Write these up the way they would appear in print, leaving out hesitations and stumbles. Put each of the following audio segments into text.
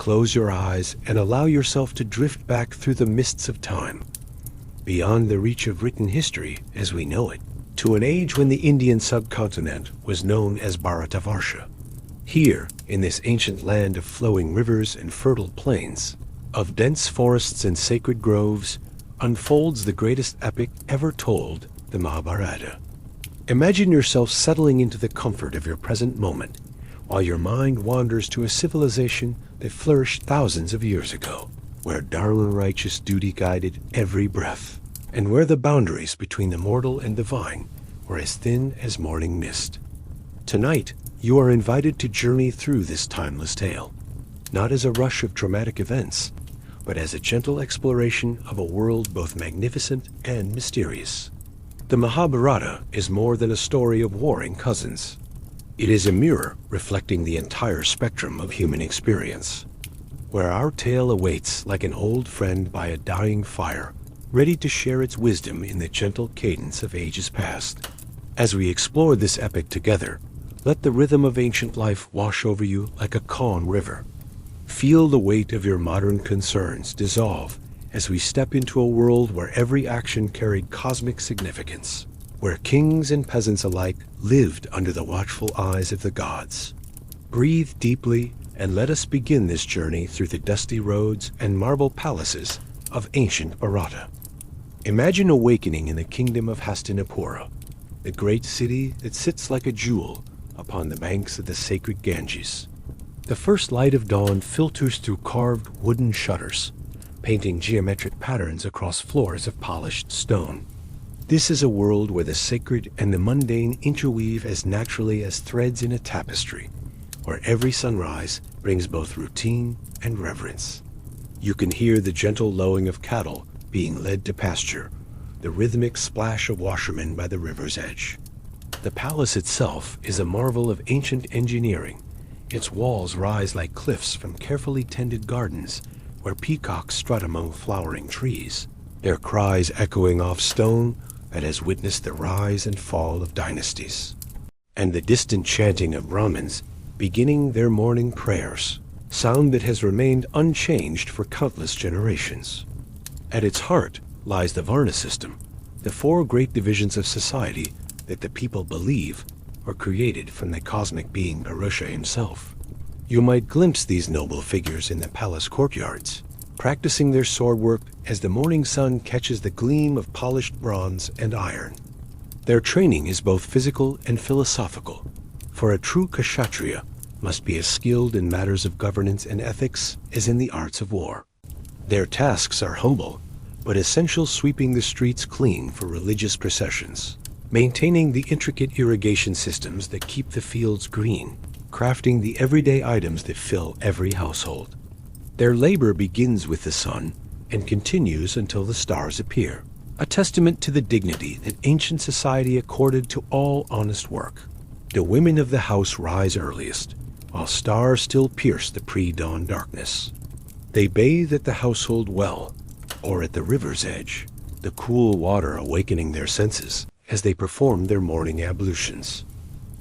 close your eyes and allow yourself to drift back through the mists of time, beyond the reach of written history as we know it, to an age when the Indian subcontinent was known as Bharatavarsha. Here, in this ancient land of flowing rivers and fertile plains, of dense forests and sacred groves, unfolds the greatest epic ever told, the Mahabharata. Imagine yourself settling into the comfort of your present moment, while your mind wanders to a civilization that flourished thousands of years ago, where dharma-righteous duty guided every breath, and where the boundaries between the mortal and divine were as thin as morning mist. Tonight, you are invited to journey through this timeless tale, not as a rush of dramatic events, but as a gentle exploration of a world both magnificent and mysterious. The Mahabharata is more than a story of warring cousins. It is a mirror reflecting the entire spectrum of human experience, where our tale awaits like an old friend by a dying fire, ready to share its wisdom in the gentle cadence of ages past. As we explore this epic together, let the rhythm of ancient life wash over you like a calm river. Feel the weight of your modern concerns dissolve as we step into a world where every action carried cosmic significance, where kings and peasants alike lived under the watchful eyes of the gods. Breathe deeply and let us begin this journey through the dusty roads and marble palaces of ancient Bharata. Imagine awakening in the kingdom of Hastinapura, the great city that sits like a jewel upon the banks of the sacred Ganges. The first light of dawn filters through carved wooden shutters, painting geometric patterns across floors of polished stone. This is a world where the sacred and the mundane interweave as naturally as threads in a tapestry, where every sunrise brings both routine and reverence. You can hear the gentle lowing of cattle being led to pasture, the rhythmic splash of washermen by the river's edge. The palace itself is a marvel of ancient engineering. Its walls rise like cliffs from carefully tended gardens where peacocks strut among flowering trees, their cries echoing off stone that has witnessed the rise and fall of dynasties, and the distant chanting of Brahmins beginning their morning prayers, sound that has remained unchanged for countless generations. At its heart lies the Varna system, the four great divisions of society that the people believe were created from the cosmic being Purusha himself. You might glimpse these noble figures in the palace courtyards, practicing their sword work as the morning sun catches the gleam of polished bronze and iron. Their training is both physical and philosophical, for a true Kshatriya must be as skilled in matters of governance and ethics as in the arts of war. Their tasks are humble, but essential, sweeping the streets clean for religious processions, maintaining the intricate irrigation systems that keep the fields green, crafting the everyday items that fill every household. Their labor begins with the sun and continues until the stars appear, a testament to the dignity that ancient society accorded to all honest work. The women of the house rise earliest, while stars still pierce the pre-dawn darkness. They bathe at the household well, or at the river's edge, the cool water awakening their senses as they perform their morning ablutions.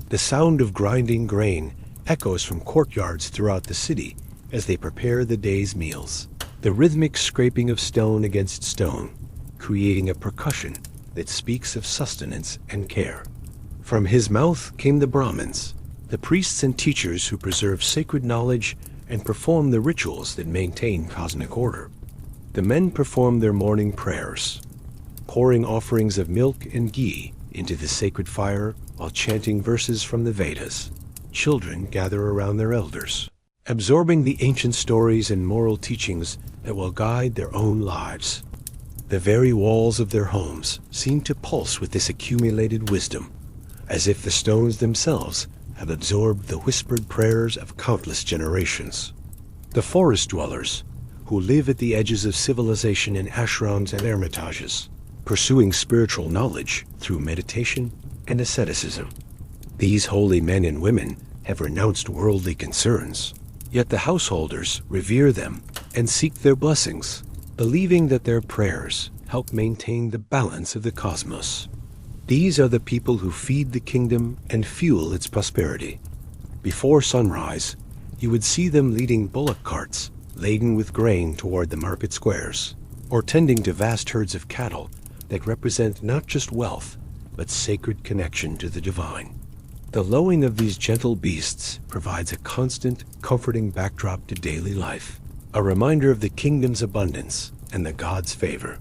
The sound of grinding grain echoes from courtyards throughout the city as they prepare the day's meals, the rhythmic scraping of stone against stone, creating a percussion that speaks of sustenance and care. From his mouth came the Brahmins, the priests and teachers who preserve sacred knowledge and perform the rituals that maintain cosmic order. The men perform their morning prayers, pouring offerings of milk and ghee into the sacred fire while chanting verses from the Vedas. Children gather around their elders, absorbing the ancient stories and moral teachings that will guide their own lives. The very walls of their homes seem to pulse with this accumulated wisdom, as if the stones themselves have absorbed the whispered prayers of countless generations. The forest dwellers, who live at the edges of civilization in ashrams and hermitages, pursuing spiritual knowledge through meditation and asceticism. These holy men and women have renounced worldly concerns, yet the householders revere them and seek their blessings, believing that their prayers help maintain the balance of the cosmos. These are the people who feed the kingdom and fuel its prosperity. Before sunrise, you would see them leading bullock carts laden with grain toward the market squares, or tending to vast herds of cattle that represent not just wealth, but sacred connection to the divine. The lowing of these gentle beasts provides a constant, comforting backdrop to daily life, a reminder of the kingdom's abundance and the gods' favor.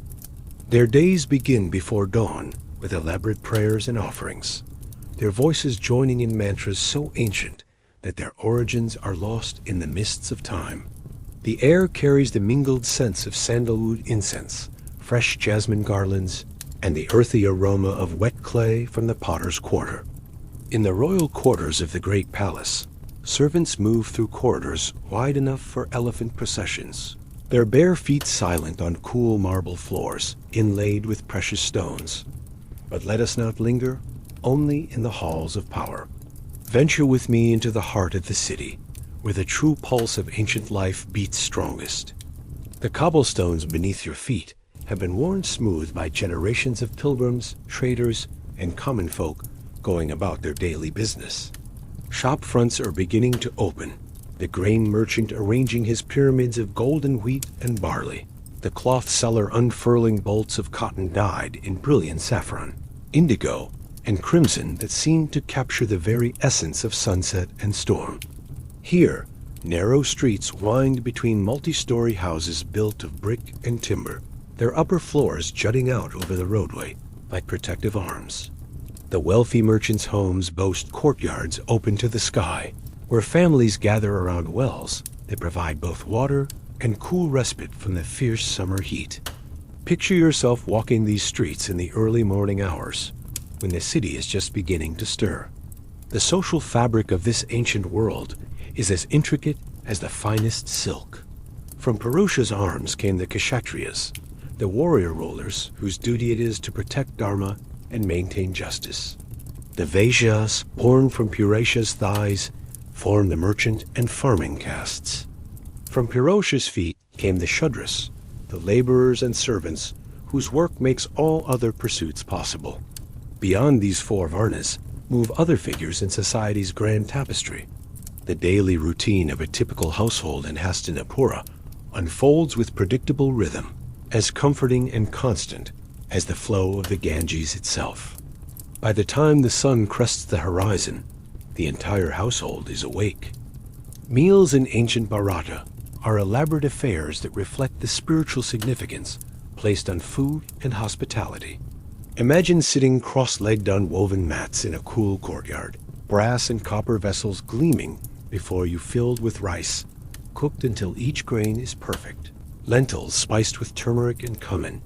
Their days begin before dawn with elaborate prayers and offerings, their voices joining in mantras so ancient that their origins are lost in the mists of time. The air carries the mingled scents of sandalwood incense, fresh jasmine garlands, and the earthy aroma of wet clay from the potter's quarter. In the royal quarters of the great palace, servants move through corridors wide enough for elephant processions, their bare feet silent on cool marble floors inlaid with precious stones. But let us not linger only in the halls of power. Venture with me into the heart of the city, where the true pulse of ancient life beats strongest. The cobblestones beneath your feet have been worn smooth by generations of pilgrims, traders, and common folk going about their daily business. Shop fronts are beginning to open, the grain merchant arranging his pyramids of golden wheat and barley, the cloth seller unfurling bolts of cotton dyed in brilliant saffron, indigo, and crimson that seem to capture the very essence of sunset and storm. Here, narrow streets wind between multi-story houses built of brick and timber, their upper floors jutting out over the roadway like protective arms. The wealthy merchants' homes boast courtyards open to the sky, where families gather around wells that provide both water and cool respite from the fierce summer heat. Picture yourself walking these streets in the early morning hours, when the city is just beginning to stir. The social fabric of this ancient world is as intricate as the finest silk. From Purusha's arms came the Kshatriyas, the warrior rulers whose duty it is to protect Dharma and maintain justice. The Vaishyas, born from Purusha's thighs, form the merchant and farming castes. From Purusha's feet came the Shudras, the laborers and servants whose work makes all other pursuits possible. Beyond these four varnas move other figures in society's grand tapestry. The daily routine of a typical household in Hastinapura unfolds with predictable rhythm, as comforting and constant as the flow of the Ganges itself. By the time the sun crests the horizon, the entire household is awake. Meals in ancient Bharata are elaborate affairs that reflect the spiritual significance placed on food and hospitality. Imagine sitting cross-legged on woven mats in a cool courtyard, brass and copper vessels gleaming before you filled with rice, cooked until each grain is perfect, lentils spiced with turmeric and cumin,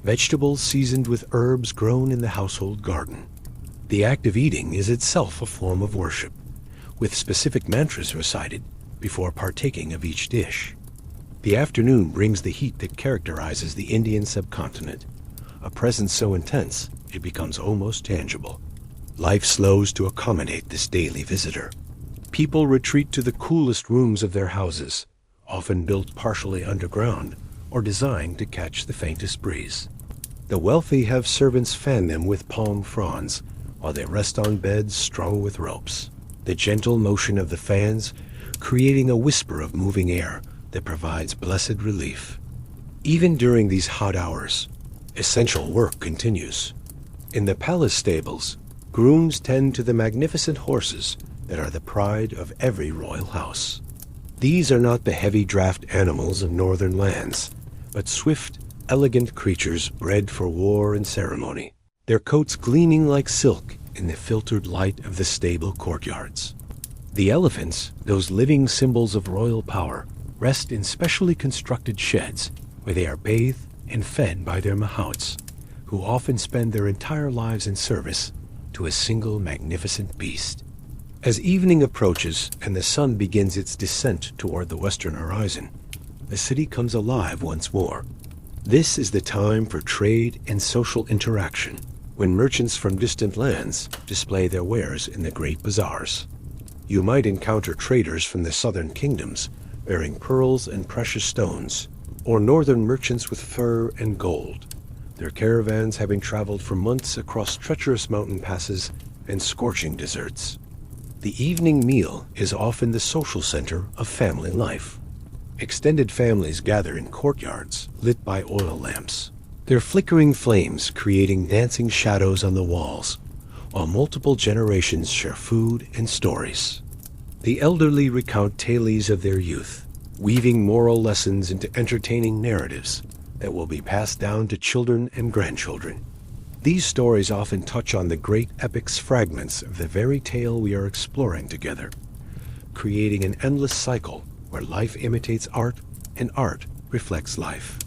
vegetables seasoned with herbs grown in the household garden. The act of eating is itself a form of worship, with specific mantras recited before partaking of each dish. The afternoon brings the heat that characterizes the Indian subcontinent, a presence so intense it becomes almost tangible. Life slows to accommodate this daily visitor. People retreat to the coolest rooms of their houses, often built partially underground or designed to catch the faintest breeze. The wealthy have servants fan them with palm fronds while they rest on beds strung with ropes, the gentle motion of the fans creating a whisper of moving air that provides blessed relief. Even during these hot hours, essential work continues. In the palace stables, grooms tend to the magnificent horses that are the pride of every royal house. These are not the heavy draft animals of northern lands, but swift, elegant creatures bred for war and ceremony, their coats gleaming like silk in the filtered light of the stable courtyards. The elephants, those living symbols of royal power, rest in specially constructed sheds where they are bathed and fed by their mahouts, who often spend their entire lives in service to a single magnificent beast. As evening approaches and the sun begins its descent toward the western horizon, the city comes alive once more. This is the time for trade and social interaction, when merchants from distant lands display their wares in the great bazaars. You might encounter traders from the southern kingdoms bearing pearls and precious stones, or northern merchants with fur and gold, their caravans having traveled for months across treacherous mountain passes and scorching deserts. The evening meal is often the social center of family life. Extended families gather in courtyards lit by oil lamps, their flickering flames creating dancing shadows on the walls, while multiple generations share food and stories. The elderly recount tales of their youth, weaving moral lessons into entertaining narratives that will be passed down to children and grandchildren. These stories often touch on the great epic's fragments of the very tale we are exploring together, creating an endless cycle where life imitates art and art reflects life.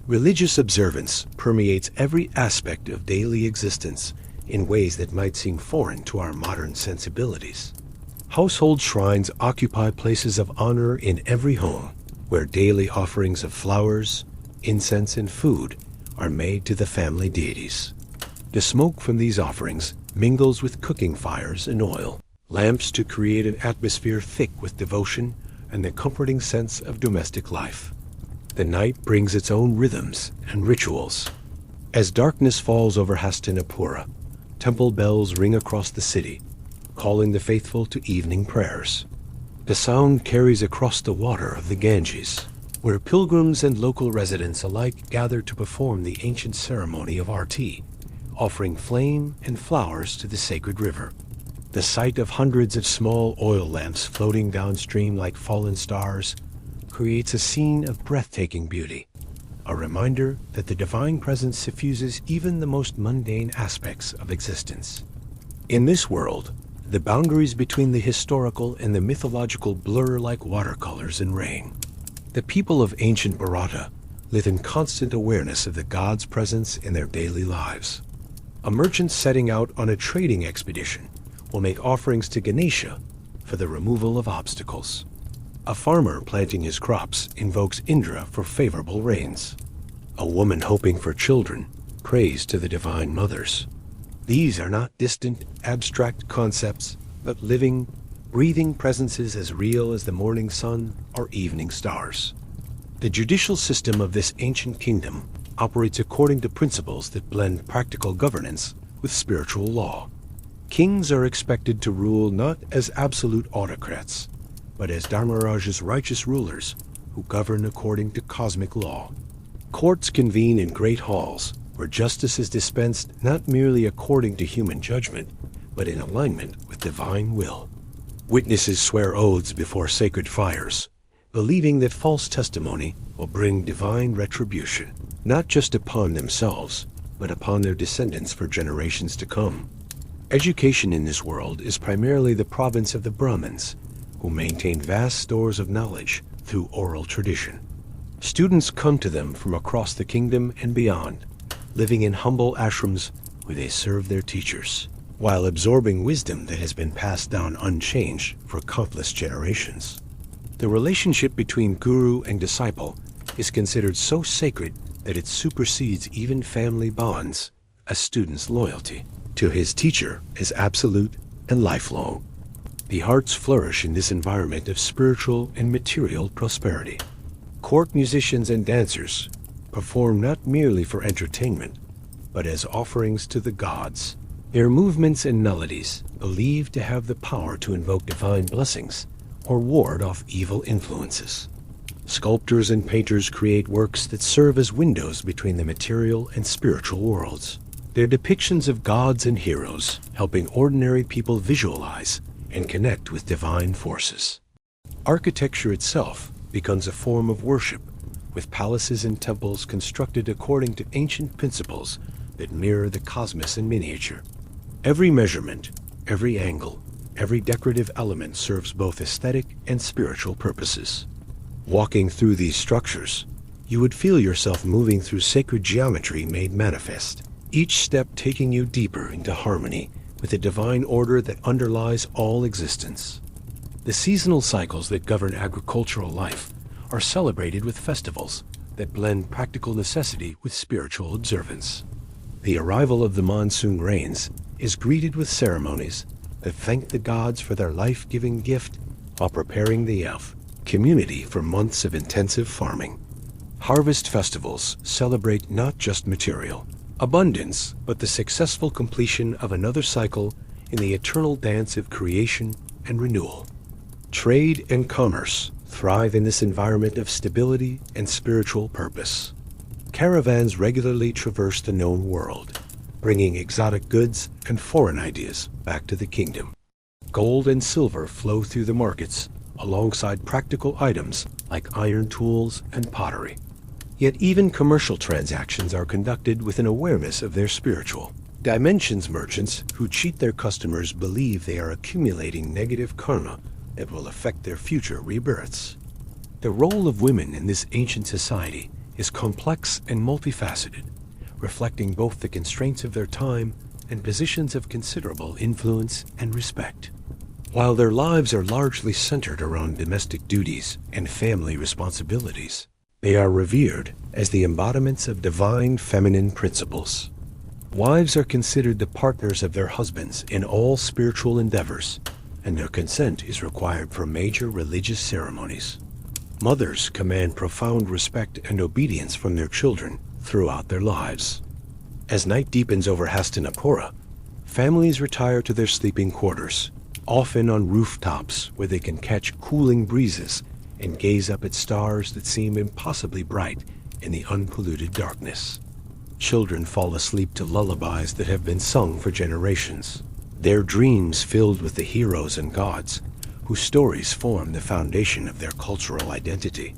Religious observance permeates every aspect of daily existence in ways that might seem foreign to our modern sensibilities. Household shrines occupy places of honor in every home, where daily offerings of flowers, incense, and food are made to the family deities. The smoke from these offerings mingles with cooking fires and oil, lamps to create an atmosphere thick with devotion and the comforting sense of domestic life. The night brings its own rhythms and rituals. As darkness falls over Hastinapura, temple bells ring across the city, calling the faithful to evening prayers. The sound carries across the water of the Ganges, where pilgrims and local residents alike gather to perform the ancient ceremony of Aarti, offering flame and flowers to the sacred river. The sight of hundreds of small oil lamps floating downstream like fallen stars creates a scene of breathtaking beauty, a reminder that the divine presence suffuses even the most mundane aspects of existence. In this world, the boundaries between the historical and the mythological blur like watercolors in rain. The people of ancient Bharata live in constant awareness of the gods' presence in their daily lives. A merchant setting out on a trading expedition will make offerings to Ganesha for the removal of obstacles. A farmer planting his crops invokes Indra for favorable rains. A woman hoping for children prays to the divine mothers. These are not distant, abstract concepts, but living, breathing presences as real as the morning sun or evening stars. The judicial system of this ancient kingdom operates according to principles that blend practical governance with spiritual law. Kings are expected to rule not as absolute autocrats, but as Dharmaraja's righteous rulers who govern according to cosmic law. Courts convene in great halls where justice is dispensed not merely according to human judgment, but in alignment with divine will. Witnesses swear oaths before sacred fires, believing that false testimony will bring divine retribution, not just upon themselves, but upon their descendants for generations to come. Education in this world is primarily the province of the Brahmins, who maintain vast stores of knowledge through oral tradition. Students come to them from across the kingdom and beyond, living in humble ashrams where they serve their teachers, while absorbing wisdom that has been passed down unchanged for countless generations. The relationship between guru and disciple is considered so sacred that it supersedes even family bonds. A student's loyalty to his teacher is absolute and lifelong. The hearts flourish in this environment of spiritual and material prosperity. Court musicians and dancers perform not merely for entertainment, but as offerings to the gods. Their movements and melodies believed to have the power to invoke divine blessings or ward off evil influences. Sculptors and painters create works that serve as windows between the material and spiritual worlds. Their depictions of gods and heroes helping ordinary people visualize and connect with divine forces. Architecture itself becomes a form of worship, with palaces and temples constructed according to ancient principles that mirror the cosmos in miniature. Every measurement, every angle, every decorative element serves both aesthetic and spiritual purposes. Walking through these structures, you would feel yourself moving through sacred geometry made manifest, each step taking you deeper into harmony with the divine order that underlies all existence. The seasonal cycles that govern agricultural life are celebrated with festivals that blend practical necessity with spiritual observance. The arrival of the monsoon rains is greeted with ceremonies that thank the gods for their life-giving gift while preparing the community for months of intensive farming. Harvest festivals celebrate not just material abundance, but the successful completion of another cycle in the eternal dance of creation and renewal. Trade and commerce thrive in this environment of stability and spiritual purpose. Caravans regularly traverse the known world, bringing exotic goods and foreign ideas back to the kingdom. Gold and silver flow through the markets alongside practical items like iron tools and pottery. Yet even commercial transactions are conducted with an awareness of their spiritual dimensions. Merchants who cheat their customers believe they are accumulating negative karma that will affect their future rebirths. The role of women in this ancient society is complex and multifaceted, reflecting both the constraints of their time and positions of considerable influence and respect. While their lives are largely centered around domestic duties and family responsibilities, they are revered as the embodiments of divine feminine principles. Wives are considered the partners of their husbands in all spiritual endeavors, and their consent is required for major religious ceremonies. Mothers command profound respect and obedience from their children throughout their lives. As night deepens over Hastinapura, families retire to their sleeping quarters, often on rooftops where they can catch cooling breezes and gaze up at stars that seem impossibly bright in the unpolluted darkness. Children fall asleep to lullabies that have been sung for generations, their dreams filled with the heroes and gods whose stories form the foundation of their cultural identity.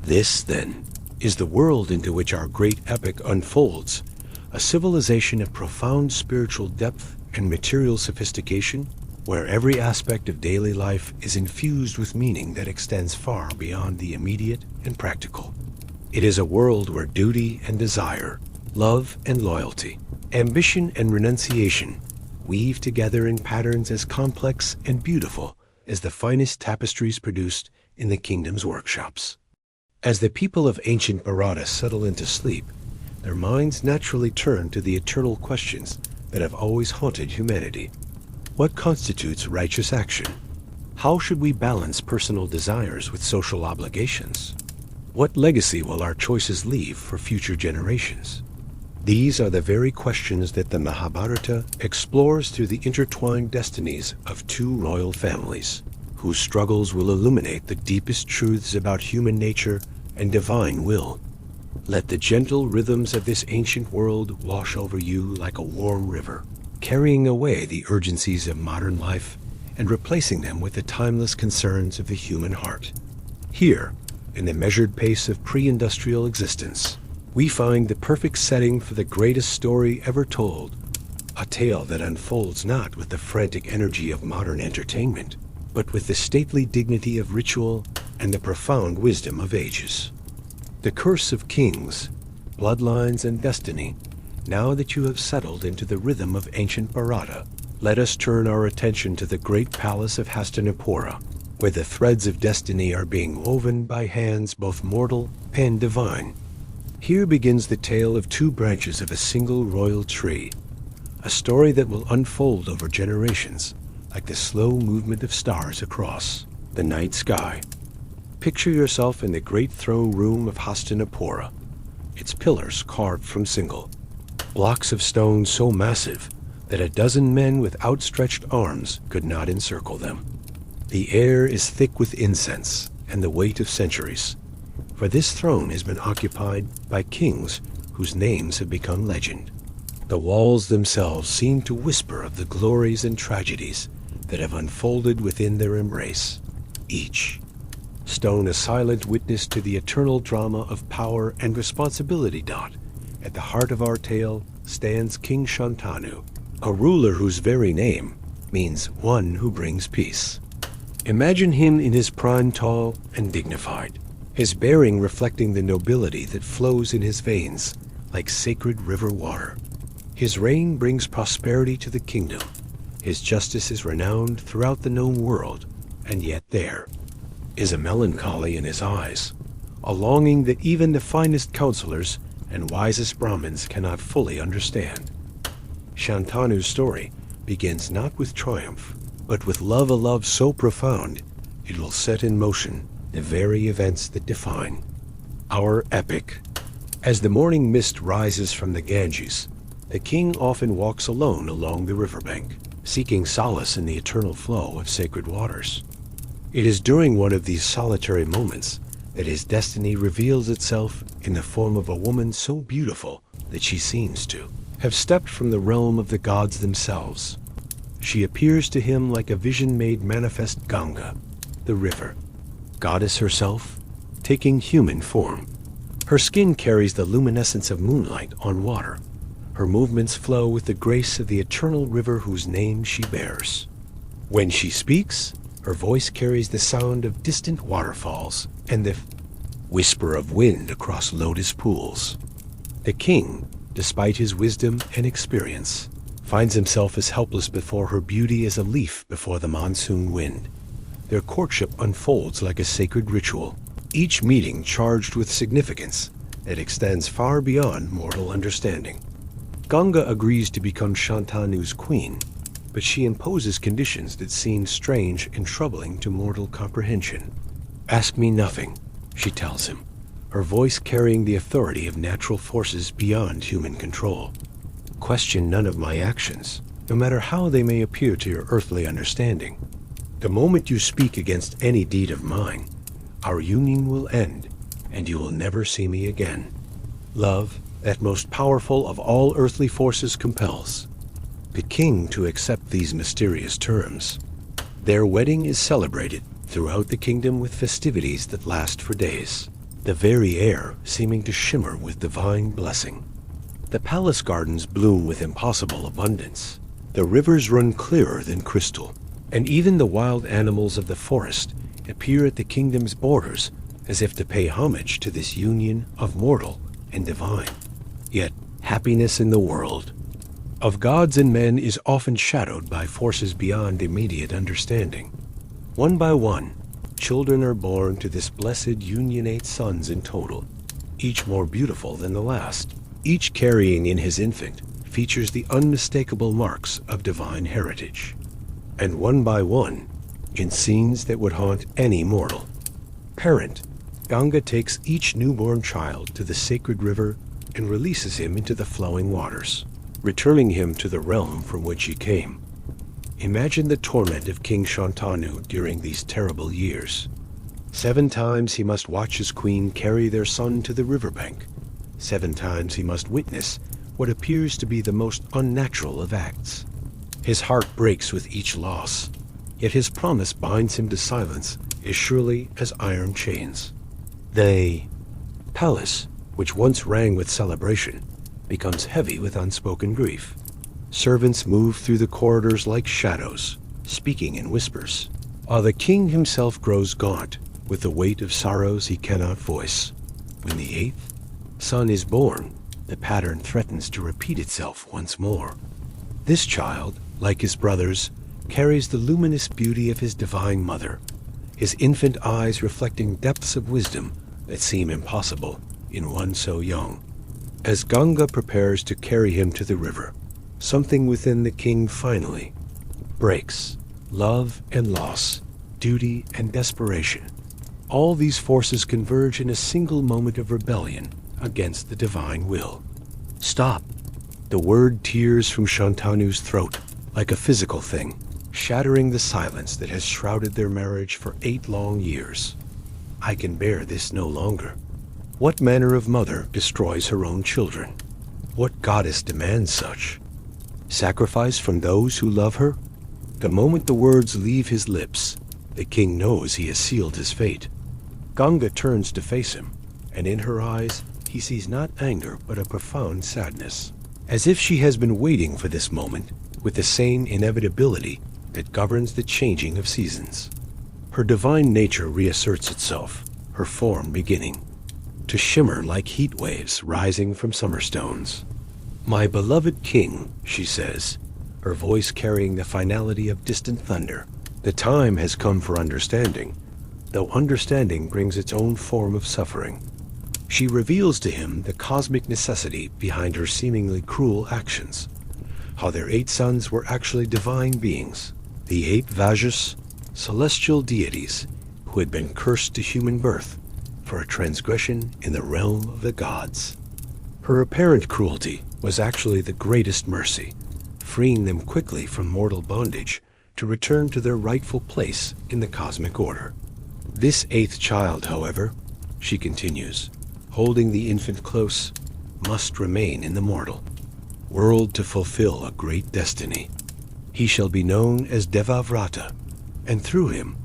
This, then, is the world into which our great epic unfolds, a civilization of profound spiritual depth and material sophistication, where every aspect of daily life is infused with meaning that extends far beyond the immediate and practical. It is a world where duty and desire, love and loyalty, ambition and renunciation weave together in patterns as complex and beautiful as the finest tapestries produced in the kingdom's workshops. As the people of ancient Bharata settle into sleep, their minds naturally turn to the eternal questions that have always haunted humanity. What constitutes righteous action? How should we balance personal desires with social obligations? What legacy will our choices leave for future generations? These are the very questions that the Mahabharata explores through the intertwined destinies of two royal families, whose struggles will illuminate the deepest truths about human nature and divine will. Let the gentle rhythms of this ancient world wash over you like a warm river, carrying away the urgencies of modern life and replacing them with the timeless concerns of the human heart. Here, in the measured pace of pre-industrial existence, we find the perfect setting for the greatest story ever told, a tale that unfolds not with the frantic energy of modern entertainment, but with the stately dignity of ritual and the profound wisdom of ages. The curse of kings, bloodlines, and destiny. Now that you have settled into the rhythm of ancient Bharata, let us turn our attention to the great palace of Hastinapura, where the threads of destiny are being woven by hands both mortal and divine. Here begins the tale of two branches of a single royal tree, a story that will unfold over generations, like the slow movement of stars across the night sky. Picture yourself in the great throne room of Hastinapura, its pillars carved from single, blocks of stone so massive that a dozen men with outstretched arms could not encircle them. The air is thick with incense and the weight of centuries, for this throne has been occupied by kings whose names have become legend. The walls themselves seem to whisper of the glories and tragedies that have unfolded within their embrace. Each stone a silent witness to the eternal drama of power and responsibility. At the heart of our tale stands King Shantanu, a ruler whose very name means one who brings peace. Imagine him in his prime, tall and dignified, his bearing reflecting the nobility that flows in his veins like sacred river water. His reign brings prosperity to the kingdom. His justice is renowned throughout the known world, and yet there is a melancholy in his eyes, a longing that even the finest counselors and wisest Brahmins cannot fully understand. Shantanu's story begins not with triumph, but with love, a love so profound it will set in motion the very events that define our epic. As the morning mist rises from the Ganges, the king often walks alone along the riverbank, seeking solace in the eternal flow of sacred waters. It is during one of these solitary moments that his destiny reveals itself in the form of a woman so beautiful that she seems to have stepped from the realm of the gods themselves. She appears to him like a vision made manifest Ganga, the river, goddess herself, taking human form. Her skin carries the luminescence of moonlight on water. Her movements flow with the grace of the eternal river whose name she bears. When she speaks, her voice carries the sound of distant waterfalls and the whisper of wind across lotus pools. The king, despite his wisdom and experience, finds himself as helpless before her beauty as a leaf before the monsoon wind. Their courtship unfolds like a sacred ritual, each meeting charged with significance that extends far beyond mortal understanding. Ganga agrees to become Shantanu's queen, but she imposes conditions that seem strange and troubling to mortal comprehension. "Ask me nothing," she tells him, her voice carrying the authority of natural forces beyond human control. "Question none of my actions, no matter how they may appear to your earthly understanding. The moment you speak against any deed of mine, our union will end, and you will never see me again." Love, that most powerful of all earthly forces, compels the king to accept these mysterious terms. Their wedding is celebrated throughout the kingdom with festivities that last for days, the very air seeming to shimmer with divine blessing. The palace gardens bloom with impossible abundance. The rivers run clearer than crystal, and even the wild animals of the forest appear at the kingdom's borders as if to pay homage to this union of mortal and divine. Yet, happiness in the world of gods and men is often shadowed by forces beyond immediate understanding. One by one, children are born to this blessed union, 8 sons in total, each more beautiful than the last. Each carrying in his infant features the unmistakable marks of divine heritage. And one by one, in scenes that would haunt any mortal parent, Ganga takes each newborn child to the sacred river and releases him into the flowing waters, returning him to the realm from which he came. Imagine the torment of King Shantanu during these terrible years. 7 times he must watch his queen carry their son to the riverbank. 7 times he must witness what appears to be the most unnatural of acts. His heart breaks with each loss, yet his promise binds him to silence as surely as iron chains. The palace, which once rang with celebration, becomes heavy with unspoken grief. Servants move through the corridors like shadows, speaking in whispers, while the king himself grows gaunt with the weight of sorrows he cannot voice. When the 8th son is born, the pattern threatens to repeat itself once more. This child, like his brothers, carries the luminous beauty of his divine mother, his infant eyes reflecting depths of wisdom that seem impossible in one so young. As Ganga prepares to carry him to the river, something within the king finally breaks. Love and loss, duty and desperation. All these forces converge in a single moment of rebellion against the divine will. "Stop!" The word tears from Shantanu's throat like a physical thing, shattering the silence that has shrouded their marriage for 8 long years. "I can bear this no longer." What manner of mother destroys her own children? What goddess demands such? Sacrifice from those who love her? The moment the words leave his lips, the king knows he has sealed his fate. Ganga turns to face him, and in her eyes he sees not anger but a profound sadness, as if she has been waiting for this moment with the same inevitability that governs the changing of seasons. Her divine nature reasserts itself, her form beginning to shimmer like heat waves rising from summer stones. "My beloved king," she says, her voice carrying the finality of distant thunder, "the time has come for understanding, though understanding brings its own form of suffering." She reveals to him the cosmic necessity behind her seemingly cruel actions, how their 8 sons were actually divine beings, the 8 Vajas, celestial deities who had been cursed to human birth for a transgression in the realm of the gods. Her apparent cruelty was actually the greatest mercy, freeing them quickly from mortal bondage to return to their rightful place in the cosmic order. This eighth child, however, she continues, holding the infant close, must remain in the mortal world to fulfill a great destiny. He shall be known as Devavrata, and through him,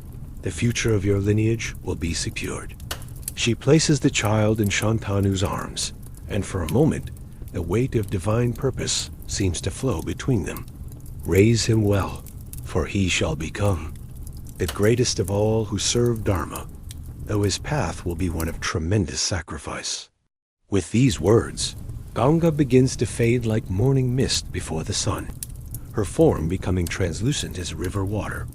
the future of your lineage will be secured. She places the child in Shantanu's arms, and for a moment, the weight of divine purpose seems to flow between them. Raise him well, for he shall become the greatest of all who serve Dharma, though his path will be one of tremendous sacrifice. With these words, Ganga begins to fade like morning mist before the sun, her form becoming translucent as river water.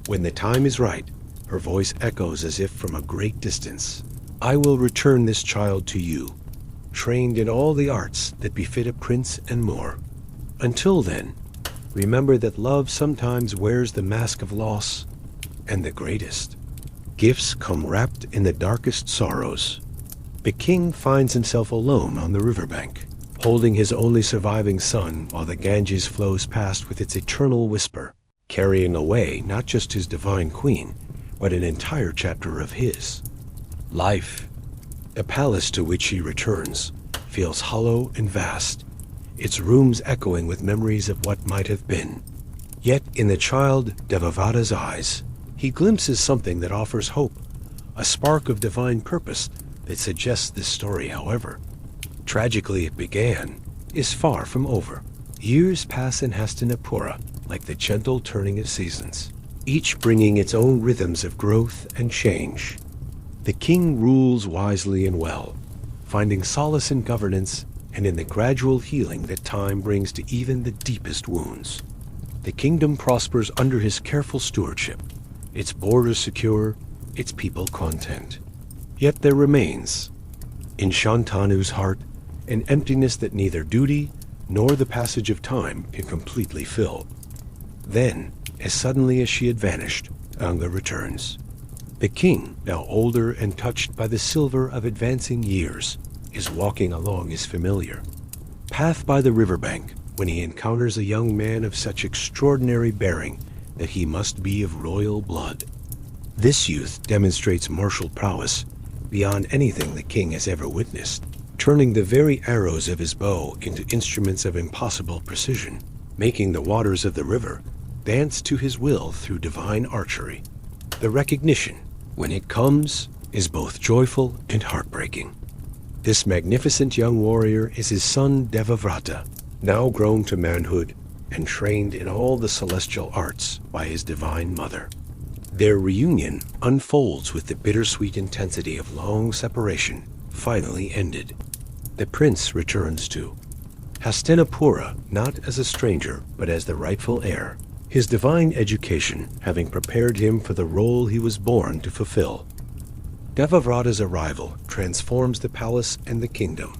When the time is right, her voice echoes as if from a great distance. I will return this child to you, trained in all the arts that befit a prince and more. Until then, remember that love sometimes wears the mask of loss, and the greatest gifts come wrapped in the darkest sorrows. The king finds himself alone on the riverbank, holding his only surviving son while the Ganges flows past with its eternal whisper, carrying away not just his divine queen, but an entire chapter of his life. The palace to which he returns feels hollow and vast, its rooms echoing with memories of what might have been. Yet in the child Devavrata's eyes, he glimpses something that offers hope, a spark of divine purpose that suggests this story, however tragically it began, is far from over. Years pass in Hastinapura like the gentle turning of seasons, each bringing its own rhythms of growth and change. The king rules wisely and well, finding solace in governance and in the gradual healing that time brings to even the deepest wounds. The kingdom prospers under his careful stewardship, its borders secure, its people content. Yet there remains, in Shantanu's heart, an emptiness that neither duty nor the passage of time can completely fill. Then, as suddenly as she had vanished, Ganga returns. The king, now older and touched by the silver of advancing years, is walking along his familiar path by the riverbank when he encounters a young man of such extraordinary bearing that he must be of royal blood. This youth demonstrates martial prowess beyond anything the king has ever witnessed, turning the very arrows of his bow into instruments of impossible precision, making the waters of the river dance to his will through divine archery. The recognition, when it comes, is both joyful and heartbreaking. This magnificent young warrior is his son Devavrata, now grown to manhood and trained in all the celestial arts by his divine mother. Their reunion unfolds with the bittersweet intensity of long separation finally ended. The prince returns to Hastinapura not as a stranger but as the rightful heir, his divine education having prepared him for the role he was born to fulfill. Devavrata's arrival transforms the palace and the kingdom.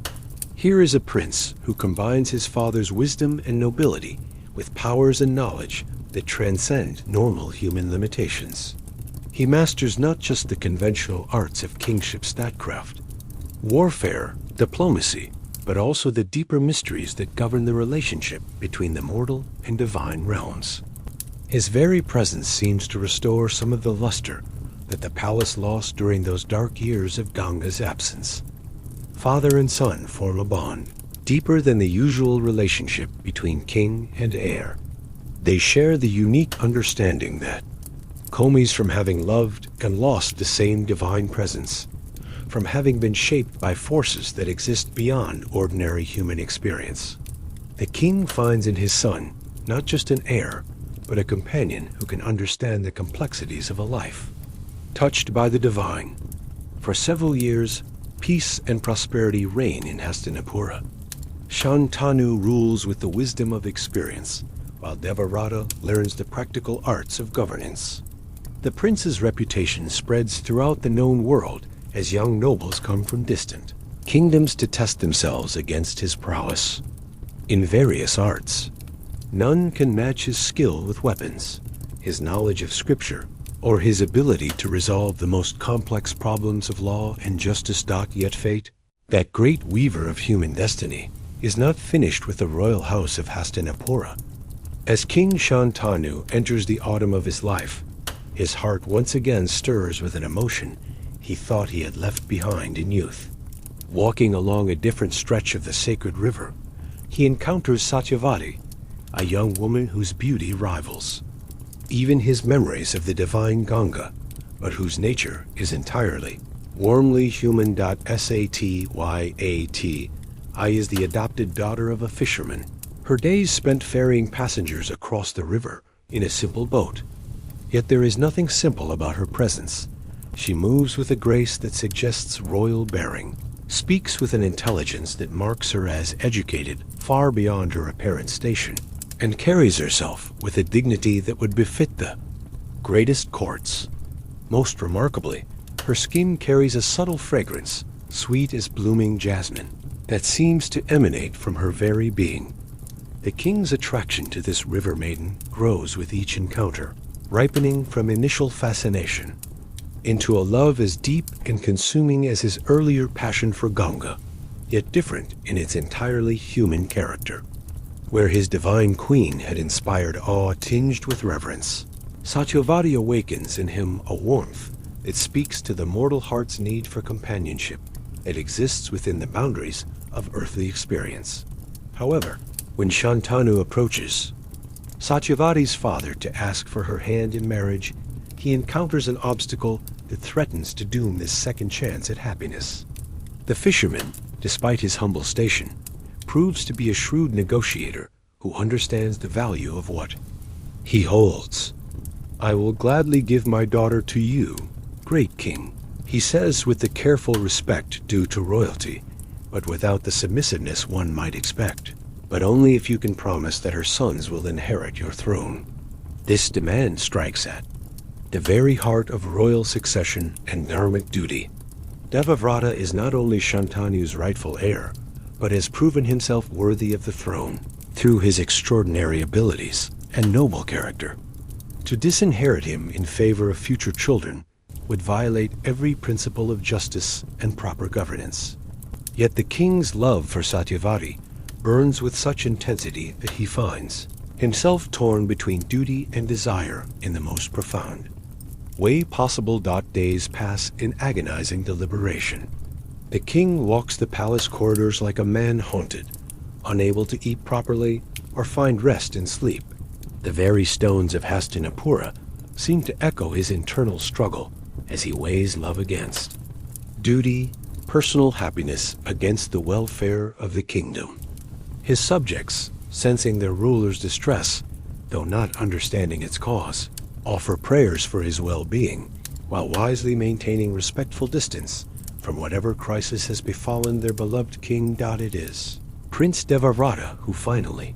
Here is a prince who combines his father's wisdom and nobility with powers and knowledge that transcend normal human limitations. He masters not just the conventional arts of kingship statecraft, warfare, diplomacy, but also the deeper mysteries that govern the relationship between the mortal and divine realms. His very presence seems to restore some of the luster that the palace lost during those dark years of Ganga's absence. Father and son form a bond, deeper than the usual relationship between king and heir. They share the unique understanding that comes from having loved and lost the same divine presence, from having been shaped by forces that exist beyond ordinary human experience. The king finds in his son not just an heir, but a companion who can understand the complexities of a life. Touched by the divine, for several years, peace and prosperity reign in Hastinapura. Shantanu rules with the wisdom of experience, while Devavrata learns the practical arts of governance. The prince's reputation spreads throughout the known world as young nobles come from distant kingdoms to test themselves against his prowess. In various arts, none can match his skill with weapons, his knowledge of scripture, or his ability to resolve the most complex problems of law and justice. Yet fate, that great weaver of human destiny, is not finished with the royal house of Hastinapura. As King Shantanu enters the autumn of his life, his heart once again stirs with an emotion he thought he had left behind in youth. Walking along a different stretch of the sacred river, he encounters Satyavati, a young woman whose beauty rivals even his memories of the divine Ganga, but whose nature is entirely warmly human. Satyat. I is the adopted daughter of a fisherman, her days spent ferrying passengers across the river in a simple boat. Yet there is nothing simple about her presence. She moves with a grace that suggests royal bearing, speaks with an intelligence that marks her as educated far beyond her apparent station, and carries herself with a dignity that would befit the greatest courts. Most remarkably, her skin carries a subtle fragrance, sweet as blooming jasmine, that seems to emanate from her very being. The king's attraction to this river maiden grows with each encounter, ripening from initial fascination into a love as deep and consuming as his earlier passion for Ganga, yet different in its entirely human character. Where his divine queen had inspired awe tinged with reverence, Satyavati awakens in him a warmth that speaks to the mortal heart's need for companionship that exists within the boundaries of earthly experience. However, when Shantanu approaches Satyavati's father to ask for her hand in marriage, he encounters an obstacle that threatens to doom this second chance at happiness. The fisherman, despite his humble station, proves to be a shrewd negotiator who understands the value of what he holds. I will gladly give my daughter to you, great king, he says with the careful respect due to royalty, but without the submissiveness one might expect. But only if you can promise that her sons will inherit your throne. This demand strikes at the very heart of royal succession and dharmic duty. Devavrata is not only Shantanu's rightful heir, but has proven himself worthy of the throne through his extraordinary abilities and noble character. To disinherit him in favor of future children would violate every principle of justice and proper governance. Yet the king's love for Satyavati burns with such intensity that he finds himself torn between duty and desire in the most profound way possible. Days pass in agonizing deliberation. The king walks the palace corridors like a man haunted, unable to eat properly or find rest in sleep. The very stones of Hastinapura seem to echo his internal struggle as he weighs love against duty, personal happiness against the welfare of the kingdom. His subjects, sensing their ruler's distress, though not understanding its cause, offer prayers for his well-being, while wisely maintaining respectful distance from whatever crisis has befallen their beloved king. It is Prince Devavrata who finally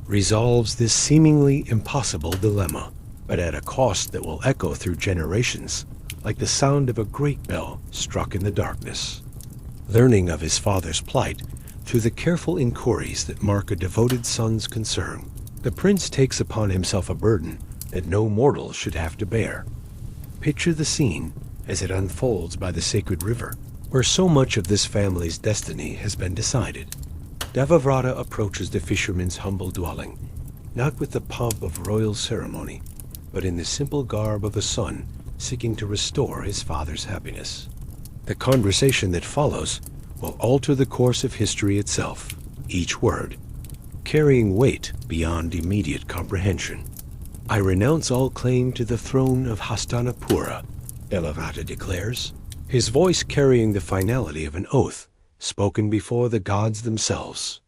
resolves this seemingly impossible dilemma, but at a cost that will echo through generations, like the sound of a great bell struck in the darkness. Learning of his father's plight through the careful inquiries that mark a devoted son's concern, the prince takes upon himself a burden that no mortal should have to bear. Picture the scene as it unfolds by the sacred river, where so much of this family's destiny has been decided. Devavrata approaches the fisherman's humble dwelling, not with the pomp of royal ceremony, but in the simple garb of a son seeking to restore his father's happiness. The conversation that follows will alter the course of history itself, each word carrying weight beyond immediate comprehension. I renounce all claim to the throne of Hastinapura, Devavrata declares, his voice carrying the finality of an oath spoken before the gods themselves.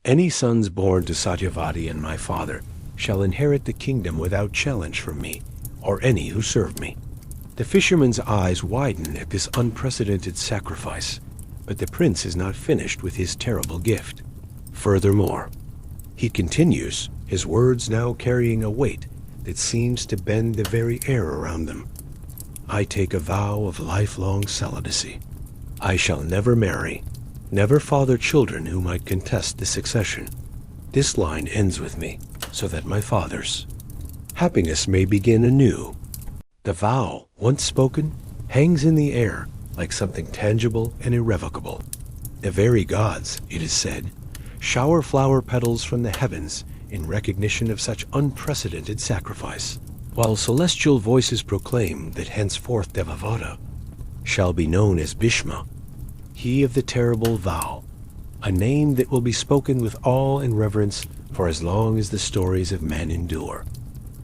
Any sons born to Satyavati and my father shall inherit the kingdom without challenge from me or any who serve me. The fisherman's eyes widen at this unprecedented sacrifice, but the prince is not finished with his terrible gift. Furthermore, he continues, his words now carrying a weight that seems to bend the very air around them. I take a vow of lifelong celibacy. I shall never marry, never father children who might contest the succession. This line ends with me, so that my father's happiness may begin anew. The vow, once spoken, hangs in the air like something tangible and irrevocable. The very gods, it is said, shower flower petals from the heavens in recognition of such unprecedented sacrifice, while celestial voices proclaim that henceforth Devavata shall be known as Bhishma, he of the terrible vow, a name that will be spoken with awe and reverence for as long as the stories of men endure.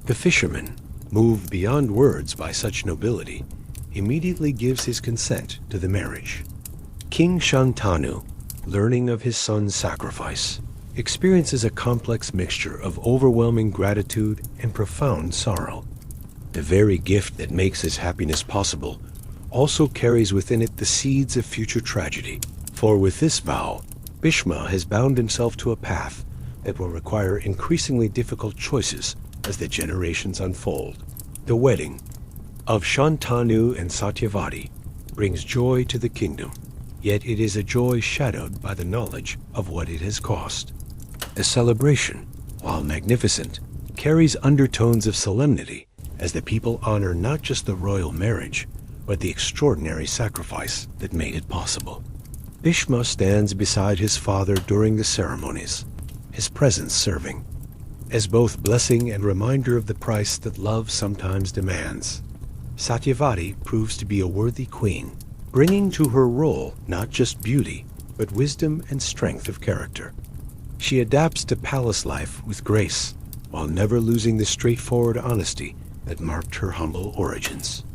The fisherman, moved beyond words by such nobility, immediately gives his consent to the marriage. King Shantanu, learning of his son's sacrifice, experiences a complex mixture of overwhelming gratitude and profound sorrow. The very gift that makes his happiness possible also carries within it the seeds of future tragedy. For with this vow, Bhishma has bound himself to a path that will require increasingly difficult choices as the generations unfold. The wedding of Shantanu and Satyavati brings joy to the kingdom, yet it is a joy shadowed by the knowledge of what it has cost. The celebration, while magnificent, carries undertones of solemnity as the people honor not just the royal marriage, but the extraordinary sacrifice that made it possible. Bhishma stands beside his father during the ceremonies, his presence serving as both blessing and reminder of the price that love sometimes demands. Satyavati proves to be a worthy queen, bringing to her role not just beauty, but wisdom and strength of character. She adapts to palace life with grace, while never losing the straightforward honesty that marked her humble origins.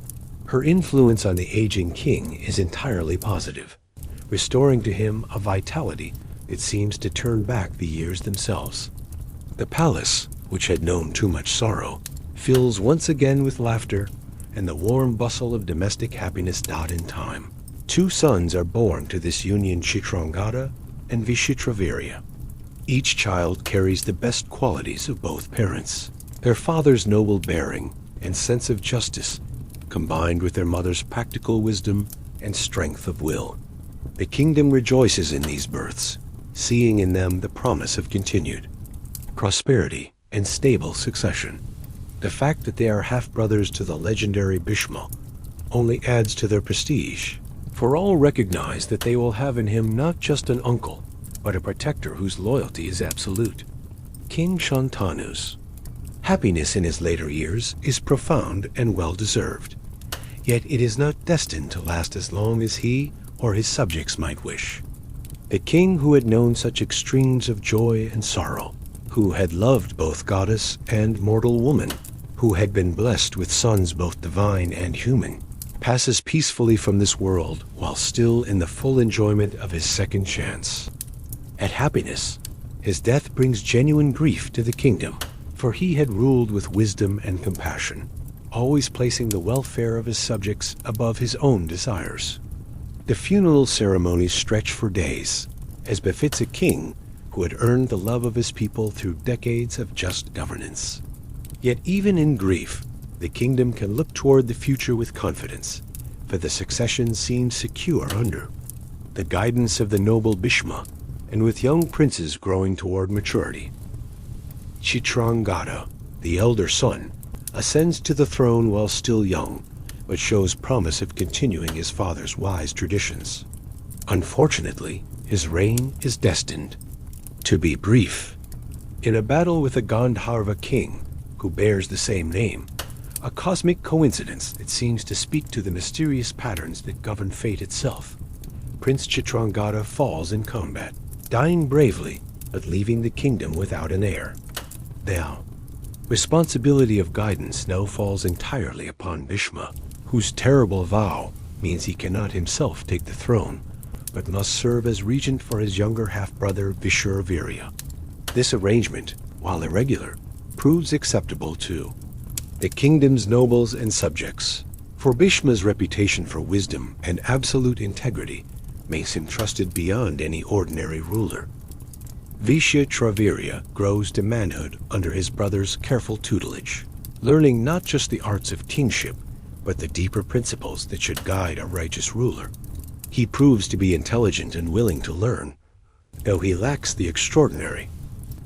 Her influence on the aging king is entirely positive, restoring to him a vitality that seems to turn back the years themselves. The palace, which had known too much sorrow, fills once again with laughter, and the warm bustle of domestic happiness died in time. 2 sons are born to this union, Chitrangada and Vishitravirya. Each child carries the best qualities of both parents. Their father's noble bearing and sense of justice, combined with their mother's practical wisdom and strength of will. The kingdom rejoices in these births, seeing in them the promise of continued prosperity and stable succession. The fact that they are half-brothers to the legendary Bhishma only adds to their prestige, for all recognize that they will have in him not just an uncle, but a protector whose loyalty is absolute. King Shantanu's happiness in his later years is profound and well-deserved, yet it is not destined to last as long as he or his subjects might wish. The king who had known such extremes of joy and sorrow, who had loved both goddess and mortal woman, who had been blessed with sons both divine and human, passes peacefully from this world while still in the full enjoyment of his second chance. At happiness, his death brings genuine grief to the kingdom, for he had ruled with wisdom and compassion, always placing the welfare of his subjects above his own desires. The funeral ceremonies stretch for days, as befits a king who had earned the love of his people through decades of just governance. Yet even in grief, the kingdom can look toward the future with confidence, for the succession seems secure under the guidance of the noble Bhishma, and with young princes growing toward maturity. Chitrangada, the elder son, ascends to the throne while still young, but shows promise of continuing his father's wise traditions. Unfortunately, his reign is destined to be brief. In a battle with a Gandharva king, who bears the same name, a cosmic coincidence that seems to speak to the mysterious patterns that govern fate itself, Prince Chitrangada falls in combat, dying bravely, but leaving the kingdom without an heir. The responsibility of guidance now falls entirely upon Bhishma, whose terrible vow means he cannot himself take the throne, but must serve as regent for his younger half-brother Vishitravirya. This arrangement, while irregular, proves acceptable to the kingdom's nobles and subjects, for Bhishma's reputation for wisdom and absolute integrity makes him trusted beyond any ordinary ruler. Vishitravirya grows to manhood under his brother's careful tutelage, learning not just the arts of kingship, but the deeper principles that should guide a righteous ruler. He proves to be intelligent and willing to learn, though he lacks the extraordinary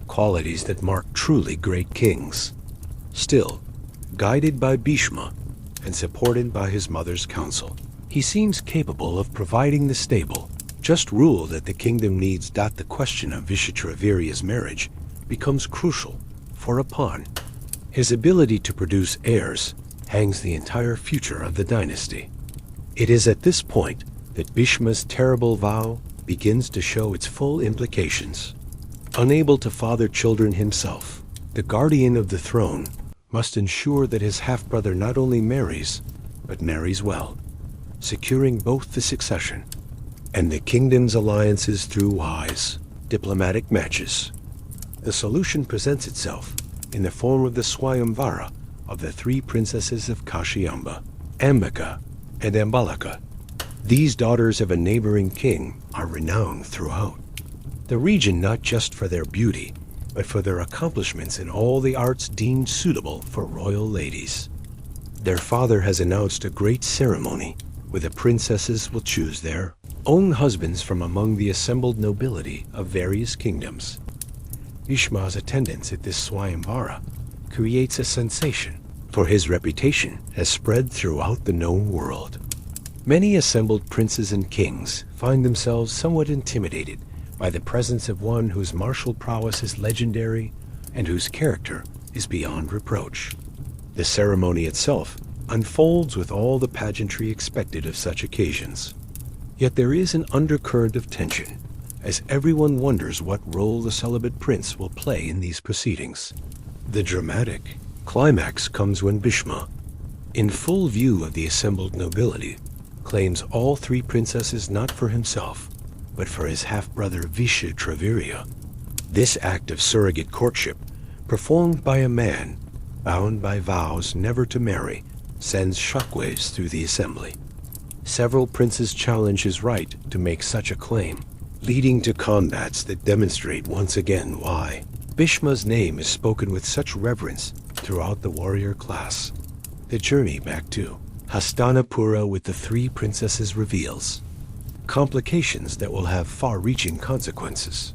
qualities that mark truly great kings. Still, guided by Bhishma and supported by his mother's counsel, he seems capable of providing the stable, just rule that the kingdom needs. The question of Vishitravirya's marriage becomes crucial, for upon his ability to produce heirs hangs the entire future of the dynasty. It is at this point that Bhishma's terrible vow begins to show its full implications. Unable to father children himself, the guardian of the throne must ensure that his half-brother not only marries, but marries well, securing both the succession and the kingdom's alliances through wise, diplomatic matches. The solution presents itself in the form of the Swayamvara of the three princesses of Kashyamba, Ambika, and Ambalika. These daughters of a neighboring king are renowned throughout the region not just for their beauty, but for their accomplishments in all the arts deemed suitable for royal ladies. Their father has announced a great ceremony where the princesses will choose their own husbands from among the assembled nobility of various kingdoms. Bhishma's attendance at this Swayamvara creates a sensation, for his reputation has spread throughout the known world. Many assembled princes and kings find themselves somewhat intimidated by the presence of one whose martial prowess is legendary and whose character is beyond reproach. The ceremony itself unfolds with all the pageantry expected of such occasions. Yet there is an undercurrent of tension, as everyone wonders what role the celibate prince will play in these proceedings. The dramatic climax comes when Bhishma, in full view of the assembled nobility, claims all three princesses not for himself, but for his half-brother Yudhishthira. This act of surrogate courtship, performed by a man bound by vows never to marry, sends shockwaves through the assembly. Several princes challenge his right to make such a claim, leading to combats that demonstrate once again why Bhishma's name is spoken with such reverence throughout the warrior class. The journey back to Hastinapura with the three princesses reveals complications that will have far-reaching consequences.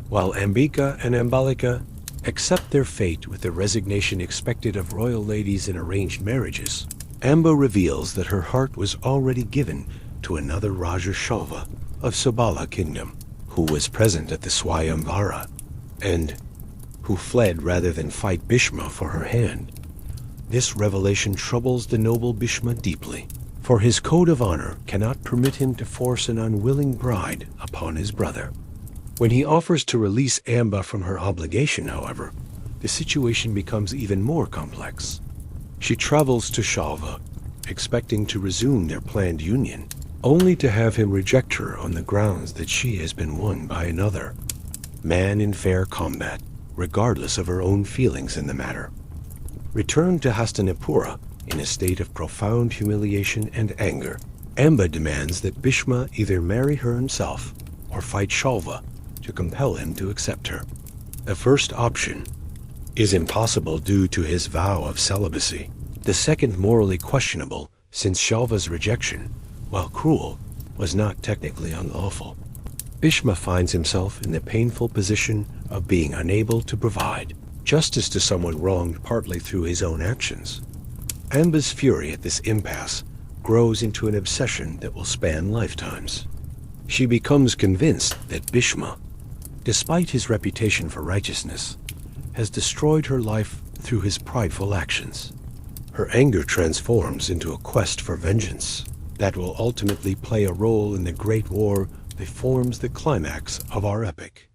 While Ambika and Ambalika accept their fate with the resignation expected of royal ladies in arranged marriages, Amba reveals that her heart was already given to another Raja Shalva of Sabala kingdom, who was present at the Swayamvara, and who fled rather than fight Bhishma for her hand. This revelation troubles the noble Bhishma deeply, for his code of honor cannot permit him to force an unwilling bride upon his brother. When he offers to release Amba from her obligation, however, the situation becomes even more complex. She travels to Shalva, expecting to resume their planned union, only to have him reject her on the grounds that she has been won by another man in fair combat, regardless of her own feelings in the matter. Returned to Hastinapura in a state of profound humiliation and anger, Amba demands that Bhishma either marry her himself or fight Shalva to compel him to accept her. The first option is impossible due to his vow of celibacy. The second morally questionable, since Shalva's rejection, while cruel, was not technically unlawful. Bhishma finds himself in the painful position of being unable to provide justice to someone wronged partly through his own actions. Amba's fury at this impasse grows into an obsession that will span lifetimes. She becomes convinced that Bhishma, despite his reputation for righteousness, has destroyed her life through his prideful actions. Her anger transforms into a quest for vengeance that will ultimately play a role in the great war that forms the climax of our epic.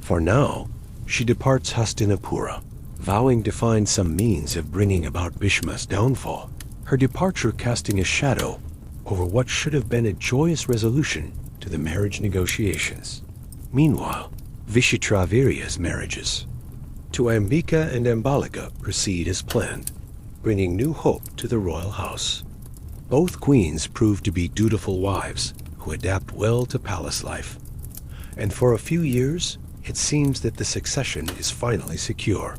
For now, she departs Hastinapura, vowing to find some means of bringing about Bhishma's downfall, her departure casting a shadow over what should have been a joyous resolution to the marriage negotiations. Meanwhile, Yudhishthira's marriages to Ambika and Ambalika proceed as planned, bringing new hope to the royal house. Both queens prove to be dutiful wives who adapt well to palace life, and for a few years it seems that the succession is finally secure.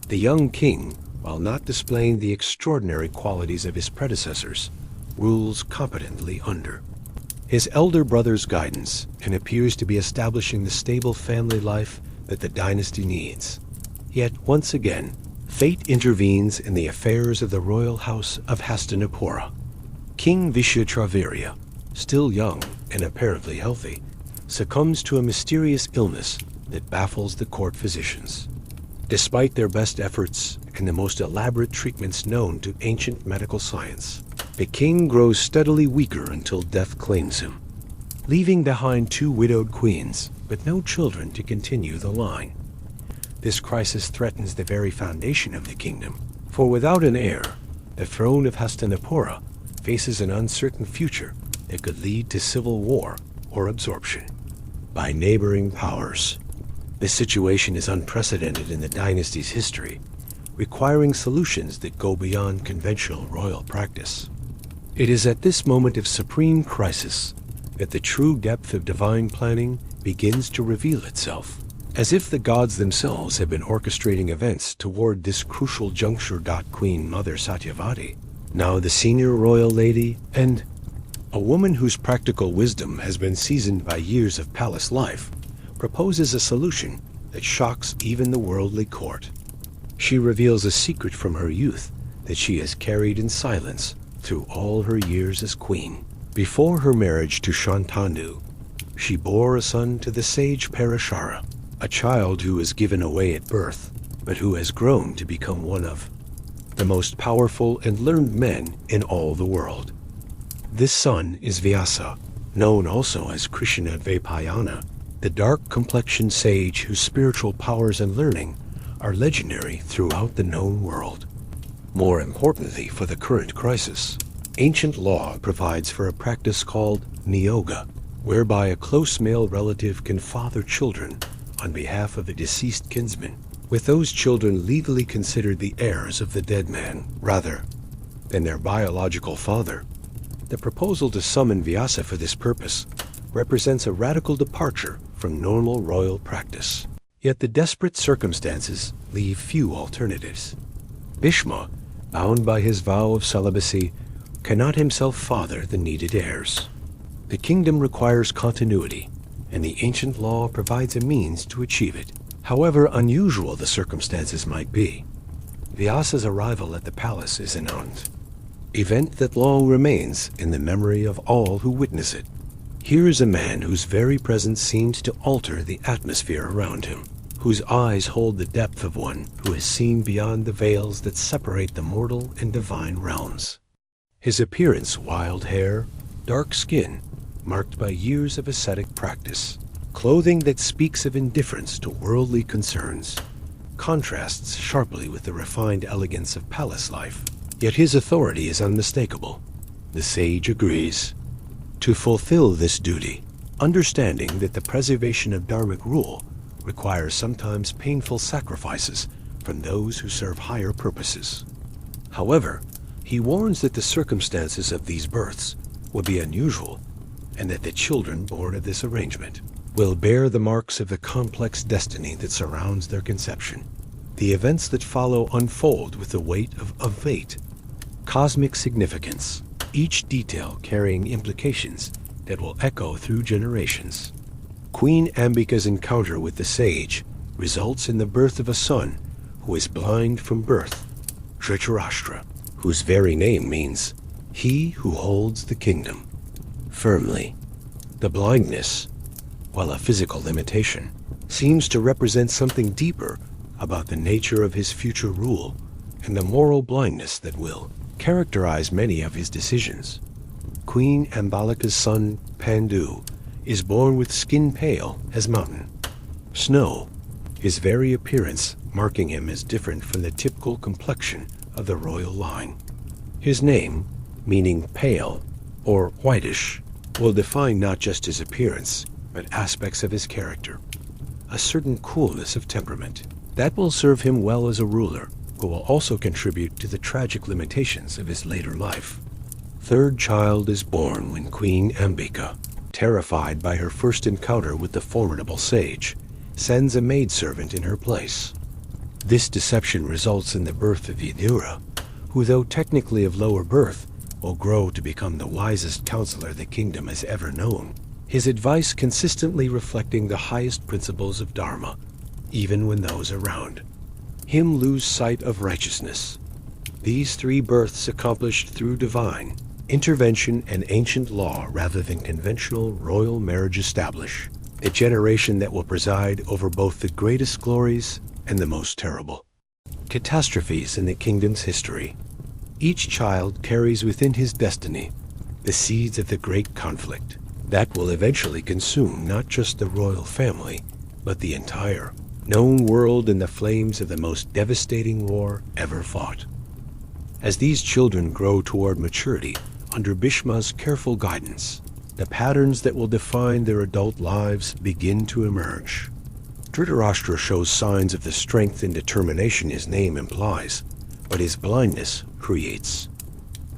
The young king, while not displaying the extraordinary qualities of his predecessors, rules competently under his elder brother's guidance and appears to be establishing the stable family life that the dynasty needs. Yet once again, fate intervenes in the affairs of the royal house of Hastinapura. King Yudhishthira, still young and apparently healthy, succumbs to a mysterious illness that baffles the court physicians. Despite their best efforts and the most elaborate treatments known to ancient medical science, the king grows steadily weaker until death claims him, leaving behind 2 widowed queens, but no children to continue the line. This crisis threatens the very foundation of the kingdom, for without an heir, the throne of Hastinapura faces an uncertain future that could lead to civil war or absorption by neighboring powers. This situation is unprecedented in the dynasty's history, requiring solutions that go beyond conventional royal practice. It is at this moment of supreme crisis that the true depth of divine planning begins to reveal itself, as if the gods themselves have been orchestrating events toward this crucial juncture. Queen Mother Satyavati, now the senior royal lady and a woman whose practical wisdom has been seasoned by years of palace life, proposes a solution that shocks even the worldly court. She reveals a secret from her youth that she has carried in silence through all her years as queen. Before her marriage to Shantanu, she bore a son to the sage Parashara, a child who was given away at birth, but who has grown to become one of the most powerful and learned men in all the world. This son is Vyasa, known also as Krishna Dvaipayana, the dark-complexioned sage whose spiritual powers and learning are legendary throughout the known world. More importantly for the current crisis, ancient law provides for a practice called niyoga, whereby a close male relative can father children on behalf of a deceased kinsman, with those children legally considered the heirs of the dead man rather than their biological father. The proposal to summon Vyasa for this purpose represents a radical departure from normal royal practice. Yet the desperate circumstances leave few alternatives. Bhishma, bound by his vow of celibacy, cannot himself father the needed heirs. The kingdom requires continuity, and the ancient law provides a means to achieve it. However unusual the circumstances might be, Vyasa's arrival at the palace is an event that long remains in the memory of all who witness it. Here is a man whose very presence seems to alter the atmosphere around him, whose eyes hold the depth of one who has seen beyond the veils that separate the mortal and divine realms. His appearance, wild hair, dark skin, marked by years of ascetic practice, clothing that speaks of indifference to worldly concerns, contrasts sharply with the refined elegance of palace life. Yet his authority is unmistakable. The sage agrees to fulfill this duty, understanding that the preservation of dharmic rule requires sometimes painful sacrifices from those who serve higher purposes. However, he warns that the circumstances of these births will be unusual, and that the children born of this arrangement will bear the marks of the complex destiny that surrounds their conception. The events that follow unfold with the weight of fate, cosmic significance, each detail carrying implications that will echo through generations. Queen Ambika's encounter with the sage results in the birth of a son who is blind from birth, Dhritarashtra, whose very name means he who holds the kingdom firmly. The blindness, while a physical limitation, seems to represent something deeper about the nature of his future rule and the moral blindness that will characterize many of his decisions. Queen Ambalika's son, Pandu, is born with skin pale as mountain snow, his very appearance marking him as different from the typical complexion of the royal line. His name, meaning pale or whitish, will define not just his appearance, but aspects of his character. A certain coolness of temperament that will serve him well as a ruler, who will also contribute to the tragic limitations of his later life. Third child is born when Queen Ambika, terrified by her first encounter with the formidable sage, sends a maidservant in her place. This deception results in the birth of Yudhishthira, who, though technically of lower birth, will grow to become the wisest counselor the kingdom has ever known, his advice consistently reflecting the highest principles of Dharma, even when those around him lose sight of righteousness. These 3 births accomplished through divine intervention and ancient law rather than conventional royal marriage establish a generation that will preside over both the greatest glories and the most terrible catastrophes in the kingdom's history. Each child carries within his destiny the seeds of the great conflict that will eventually consume not just the royal family, but the entire known world in the flames of the most devastating war ever fought. As these children grow toward maturity under Bhishma's careful guidance, the patterns that will define their adult lives begin to emerge. Dhritarashtra shows signs of the strength and determination his name implies, but his blindness creates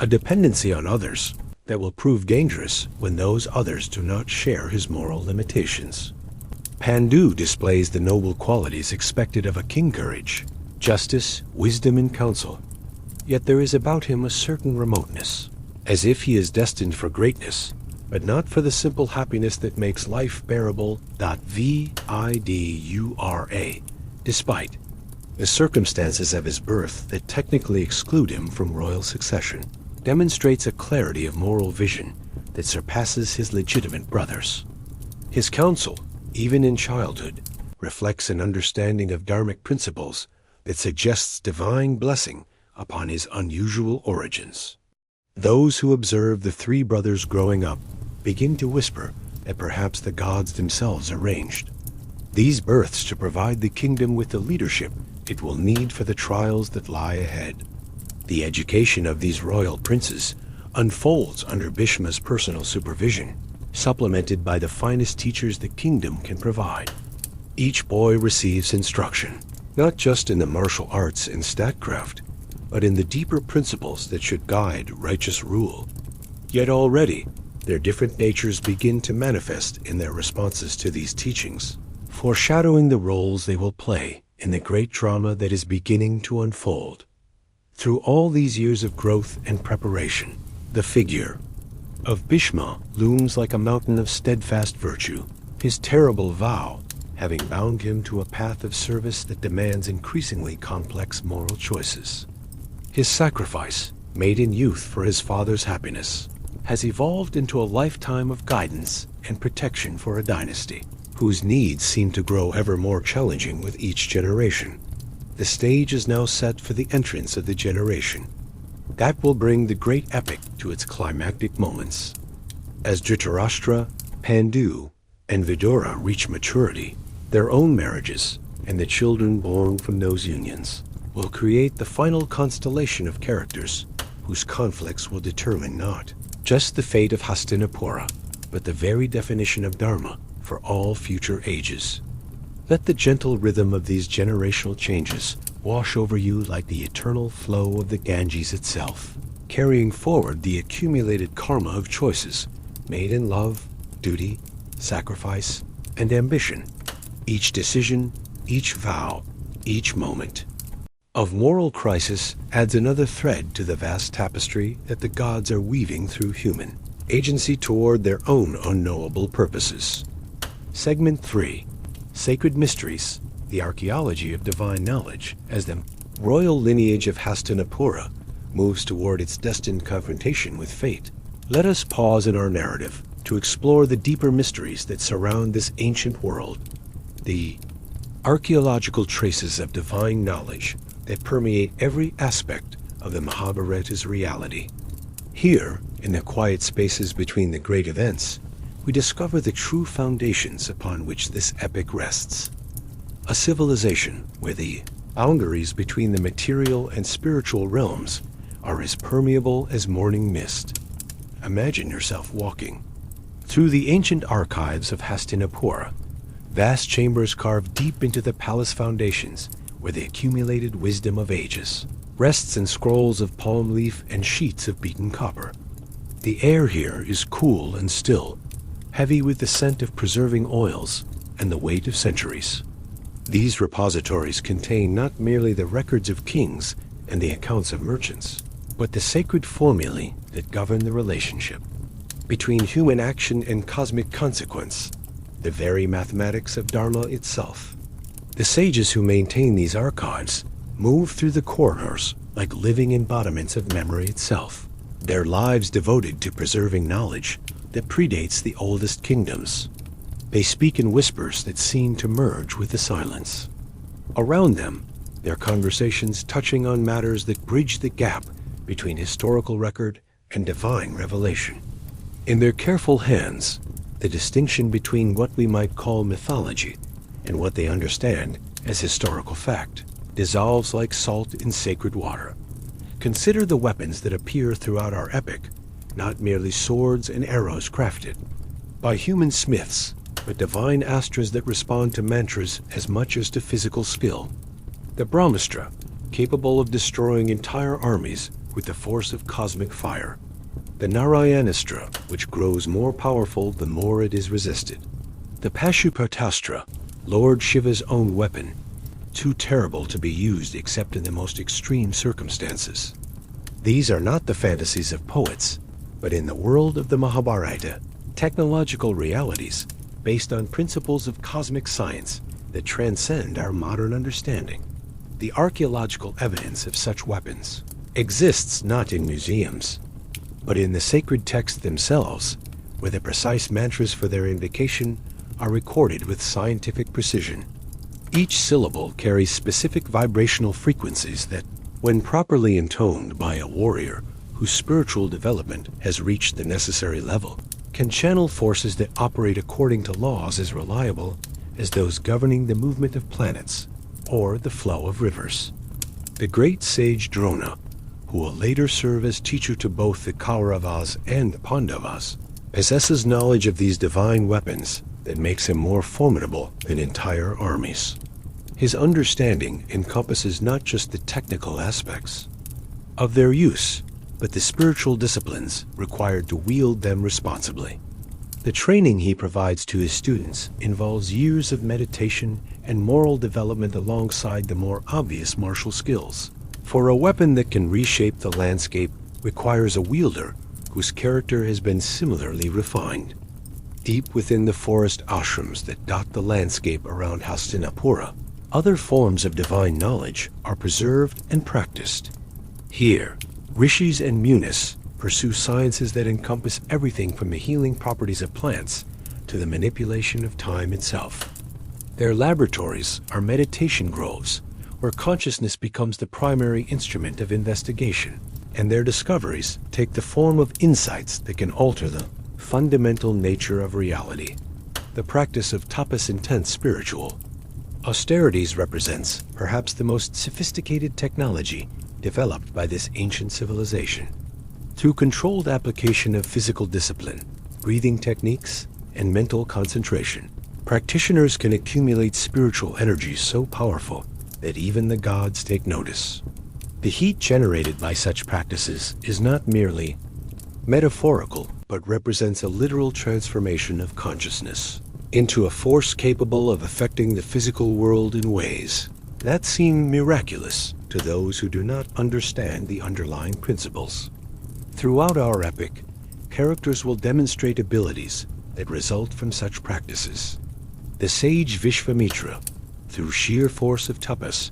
a dependency on others that will prove dangerous when those others do not share his moral limitations. Pandu displays the noble qualities expected of a king: courage, justice, wisdom, and counsel. Yet there is about him a certain remoteness, as if he is destined for greatness, but not for the simple happiness that makes life bearable. Vidura, despite the circumstances of his birth that technically exclude him from royal succession, demonstrates a clarity of moral vision that surpasses his legitimate brothers. His counsel, even in childhood, reflects an understanding of dharmic principles that suggests divine blessing upon his unusual origins. Those who observe the three brothers growing up begin to whisper that perhaps the gods themselves arranged these births to provide the kingdom with the leadership it will need for the trials that lie ahead. The education of these royal princes unfolds under Bhishma's personal supervision, supplemented by the finest teachers the kingdom can provide. Each boy receives instruction, not just in the martial arts and statecraft, but in the deeper principles that should guide righteous rule. Yet already, their different natures begin to manifest in their responses to these teachings, foreshadowing the roles they will play in the great drama that is beginning to unfold. Through all these years of growth and preparation, the figure of Bhishma looms like a mountain of steadfast virtue, his terrible vow having bound him to a path of service that demands increasingly complex moral choices. His sacrifice, made in youth for his father's happiness, has evolved into a lifetime of guidance and protection for a dynasty whose needs seem to grow ever more challenging with each generation. The stage is now set for the entrance of the generation that will bring the great epic to its climactic moments. As Dhritarashtra, Pandu, and Vidura reach maturity, their own marriages and the children born from those unions will create the final constellation of characters whose conflicts will determine not just the fate of Hastinapura, but the very definition of Dharma for all future ages. Let the gentle rhythm of these generational changes wash over you like the eternal flow of the Ganges itself, carrying forward the accumulated karma of choices made in love, duty, sacrifice, and ambition. Each decision, each vow, each moment of moral crisis adds another thread to the vast tapestry that the gods are weaving through human agency toward their own unknowable purposes. Segment 3. Sacred Mysteries, the Archaeology of Divine Knowledge. As the royal lineage of Hastinapura moves toward its destined confrontation with fate, let us pause in our narrative to explore the deeper mysteries that surround this ancient world, the archaeological traces of divine knowledge that permeate every aspect of the Mahabharata's reality. Here, in the quiet spaces between the great events, we discover the true foundations upon which this epic rests. A civilization where the boundaries between the material and spiritual realms are as permeable as morning mist. Imagine yourself walking through the ancient archives of Hastinapura, vast chambers carved deep into the palace foundations where the accumulated wisdom of ages rests in scrolls of palm leaf and sheets of beaten copper. The air here is cool and still, heavy with the scent of preserving oils and the weight of centuries. These repositories contain not merely the records of kings and the accounts of merchants, but the sacred formulae that govern the relationship between human action and cosmic consequence, the very mathematics of Dharma itself. The sages who maintain these archives move through the corridors like living embodiments of memory itself, their lives devoted to preserving knowledge that predates the oldest kingdoms. They speak in whispers that seem to merge with the silence. Around them, their conversations touching on matters that bridge the gap between historical record and divine revelation. In their careful hands, the distinction between what we might call mythology and what they understand as historical fact dissolves like salt in sacred water. Consider the weapons that appear throughout our epic, not merely swords and arrows crafted by human smiths, but divine astras that respond to mantras as much as to physical skill. The Brahmastra, capable of destroying entire armies with the force of cosmic fire. The Narayanastra, which grows more powerful the more it is resisted. The Pashupatastra, Lord Shiva's own weapon, too terrible to be used except in the most extreme circumstances. These are not the fantasies of poets, but in the world of the Mahabharata, technological realities based on principles of cosmic science that transcend our modern understanding. The archaeological evidence of such weapons exists not in museums, but in the sacred texts themselves, where the precise mantras for their invocation are recorded with scientific precision. Each syllable carries specific vibrational frequencies that, when properly intoned by a warrior whose spiritual development has reached the necessary level, can channel forces that operate according to laws as reliable as those governing the movement of planets or the flow of rivers. The great sage Drona, who will later serve as teacher to both the Kauravas and Pandavas, possesses knowledge of these divine weapons that makes him more formidable than entire armies. His understanding encompasses not just the technical aspects of their use, but the spiritual disciplines required to wield them responsibly. The training he provides to his students involves years of meditation and moral development alongside the more obvious martial skills. For a weapon that can reshape the landscape requires a wielder whose character has been similarly refined. Deep within the forest ashrams that dot the landscape around Hastinapura, other forms of divine knowledge are preserved and practiced. Here, rishis and munis pursue sciences that encompass everything from the healing properties of plants to the manipulation of time itself. Their laboratories are meditation groves, where consciousness becomes the primary instrument of investigation, and their discoveries take the form of insights that can alter the fundamental nature of reality. The practice of tapas intense spiritual austerities represents perhaps the most sophisticated technology developed by this ancient civilization. Through controlled application of physical discipline, breathing techniques, and mental concentration, practitioners can accumulate spiritual energy so powerful that even the gods take notice. The heat generated by such practices is not merely metaphorical, but represents a literal transformation of consciousness into a force capable of affecting the physical world in ways that seem miraculous to those who do not understand the underlying principles. Throughout our epic, characters will demonstrate abilities that result from such practices. The sage Vishvamitra, through sheer force of tapas,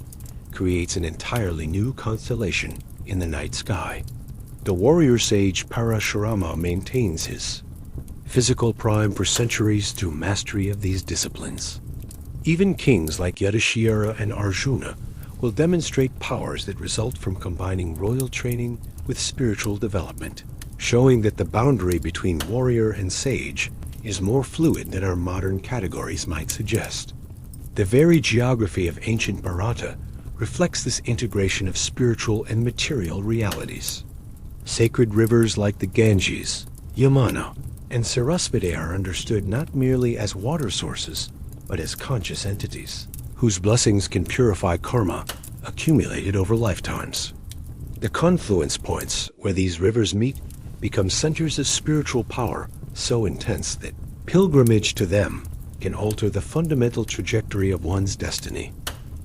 creates an entirely new constellation in the night sky. The warrior sage Parashurama maintains his physical prime for centuries through mastery of these disciplines. Even kings like Yudhishthira and Arjuna will demonstrate powers that result from combining royal training with spiritual development, showing that the boundary between warrior and sage is more fluid than our modern categories might suggest. The very geography of ancient Bharata reflects this integration of spiritual and material realities. Sacred rivers like the Ganges, Yamuna, and Sarasvati are understood not merely as water sources, but as conscious entities, whose blessings can purify karma accumulated over lifetimes. The confluence points where these rivers meet become centers of spiritual power so intense that pilgrimage to them can alter the fundamental trajectory of one's destiny.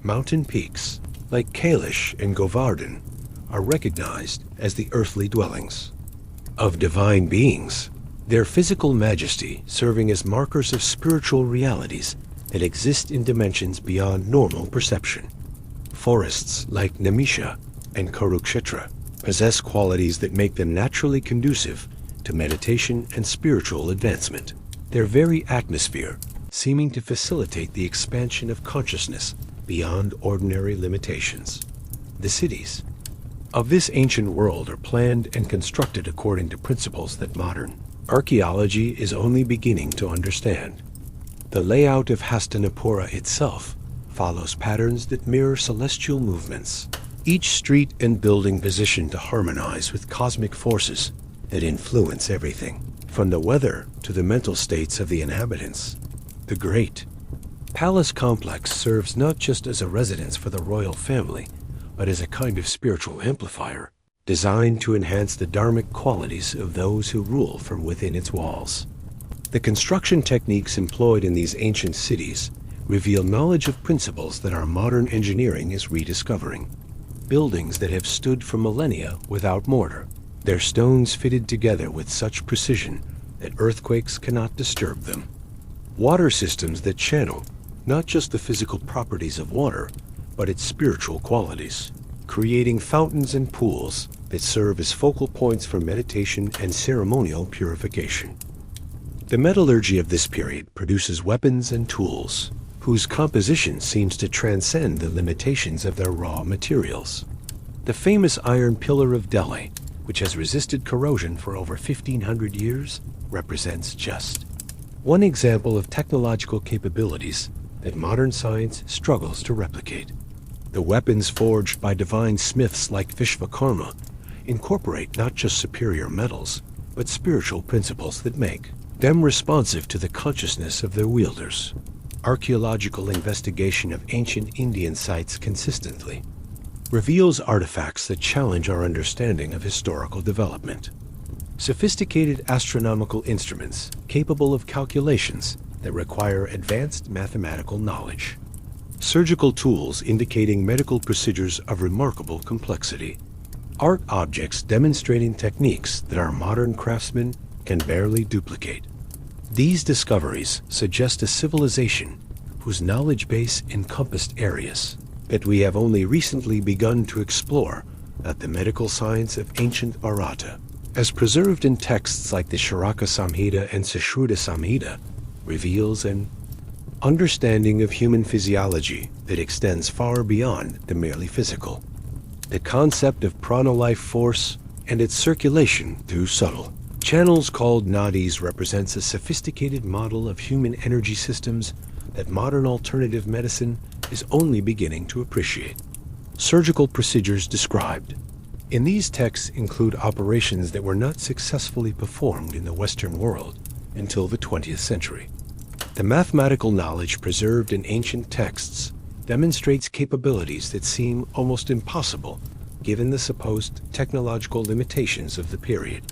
Mountain peaks, like Kailash and Govardhan, are recognized as the earthly dwellings of divine beings, their physical majesty serving as markers of spiritual realities that exist in dimensions beyond normal perception. Forests like Namisha and Kurukshetra possess qualities that make them naturally conducive to meditation and spiritual advancement. Their very atmosphere seeming to facilitate the expansion of consciousness beyond ordinary limitations. The cities of this ancient world are planned and constructed according to principles that modern archaeology is only beginning to understand. The layout of Hastinapura itself follows patterns that mirror celestial movements, each street and building positioned to harmonize with cosmic forces that influence everything, from the weather to the mental states of the inhabitants. The great palace complex serves not just as a residence for the royal family, but as a kind of spiritual amplifier, designed to enhance the dharmic qualities of those who rule from within its walls. The construction techniques employed in these ancient cities reveal knowledge of principles that our modern engineering is rediscovering. Buildings that have stood for millennia without mortar, their stones fitted together with such precision that earthquakes cannot disturb them. Water systems that channel not just the physical properties of water, but its spiritual qualities, creating fountains and pools that serve as focal points for meditation and ceremonial purification. The metallurgy of this period produces weapons and tools whose composition seems to transcend the limitations of their raw materials. The famous iron pillar of Delhi, which has resisted corrosion for over 1,500 years, represents just one example of technological capabilities that modern science struggles to replicate. The weapons forged by divine smiths like Vishvakarma incorporate not just superior metals, but spiritual principles that make them responsive to the consciousness of their wielders. Archaeological investigation of ancient Indian sites consistently reveals artifacts that challenge our understanding of historical development. Sophisticated astronomical instruments capable of calculations that require advanced mathematical knowledge. Surgical tools indicating medical procedures of remarkable complexity. Art objects demonstrating techniques that our modern craftsmen can barely duplicate. These discoveries suggest a civilization whose knowledge base encompassed areas that we have only recently begun to explore, at the medical science of ancient Bharata, as preserved in texts like the Charaka Samhita and Sushruta Samhita, reveals an understanding of human physiology that extends far beyond the merely physical. The concept of prana life force and its circulation through subtle channels called nadis represents a sophisticated model of human energy systems that modern alternative medicine is only beginning to appreciate. Surgical procedures described in these texts include operations that were not successfully performed in the Western world until the 20th century. The mathematical knowledge preserved in ancient texts demonstrates capabilities that seem almost impossible given the supposed technological limitations of the period.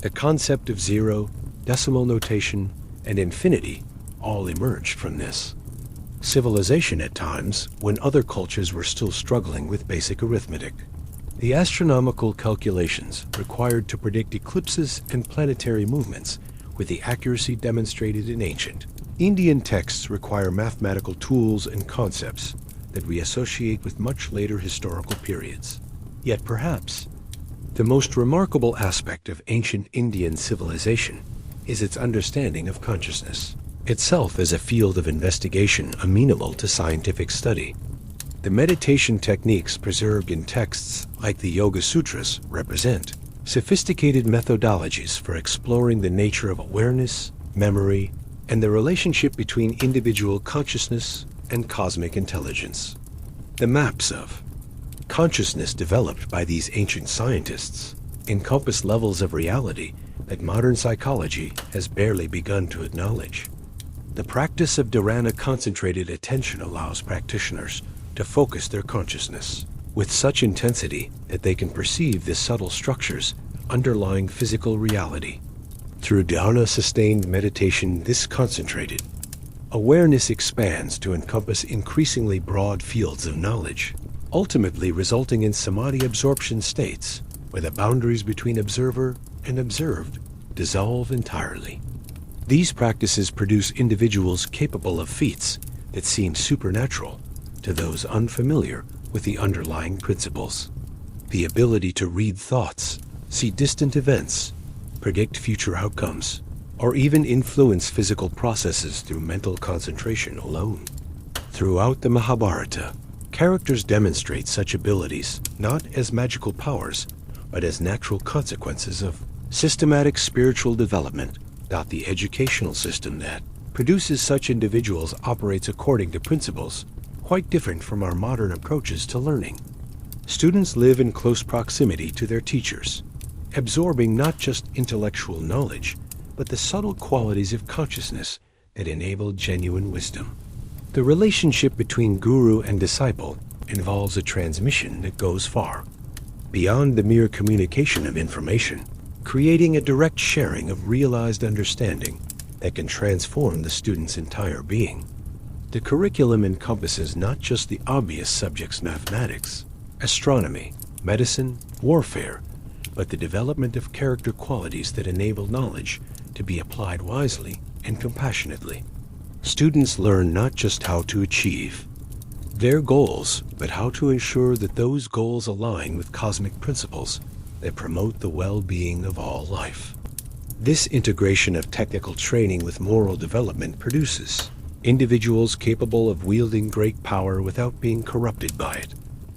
The concept of zero, decimal notation, and infinity all emerged from this civilization at times when other cultures were still struggling with basic arithmetic. The astronomical calculations required to predict eclipses and planetary movements with the accuracy demonstrated in ancient Indian texts require mathematical tools and concepts that we associate with much later historical periods. Yet perhaps the most remarkable aspect of ancient Indian civilization is its understanding of consciousness itself as a field of investigation amenable to scientific study. The meditation techniques preserved in texts like the Yoga Sutras represent sophisticated methodologies for exploring the nature of awareness, memory, and the relationship between individual consciousness and cosmic intelligence. The maps of consciousness developed by these ancient scientists encompass levels of reality that modern psychology has barely begun to acknowledge. The practice of dharana concentrated attention allows practitioners to focus their consciousness with such intensity that they can perceive the subtle structures underlying physical reality. Through dharana-sustained meditation, this concentrated awareness expands to encompass increasingly broad fields of knowledge, ultimately resulting in samadhi absorption states where the boundaries between observer and observed dissolve entirely. These practices produce individuals capable of feats that seem supernatural to those unfamiliar with the underlying principles. The ability to read thoughts, see distant events, predict future outcomes, or even influence physical processes through mental concentration alone. Throughout the Mahabharata, characters demonstrate such abilities not as magical powers, but as natural consequences of systematic spiritual development. The educational system that produces such individuals operates according to principles quite different from our modern approaches to learning. Students live in close proximity to their teachers, absorbing not just intellectual knowledge, but the subtle qualities of consciousness that enable genuine wisdom. The relationship between guru and disciple involves a transmission that goes far beyond the mere communication of information, creating a direct sharing of realized understanding that can transform the student's entire being. The curriculum encompasses not just the obvious subjects mathematics, astronomy, medicine, warfare, but the development of character qualities that enable knowledge to be applied wisely and compassionately. Students learn not just how to achieve their goals, but how to ensure that those goals align with cosmic principles that promote the well-being of all life. This integration of technical training with moral development produces individuals capable of wielding great power without being corrupted by it.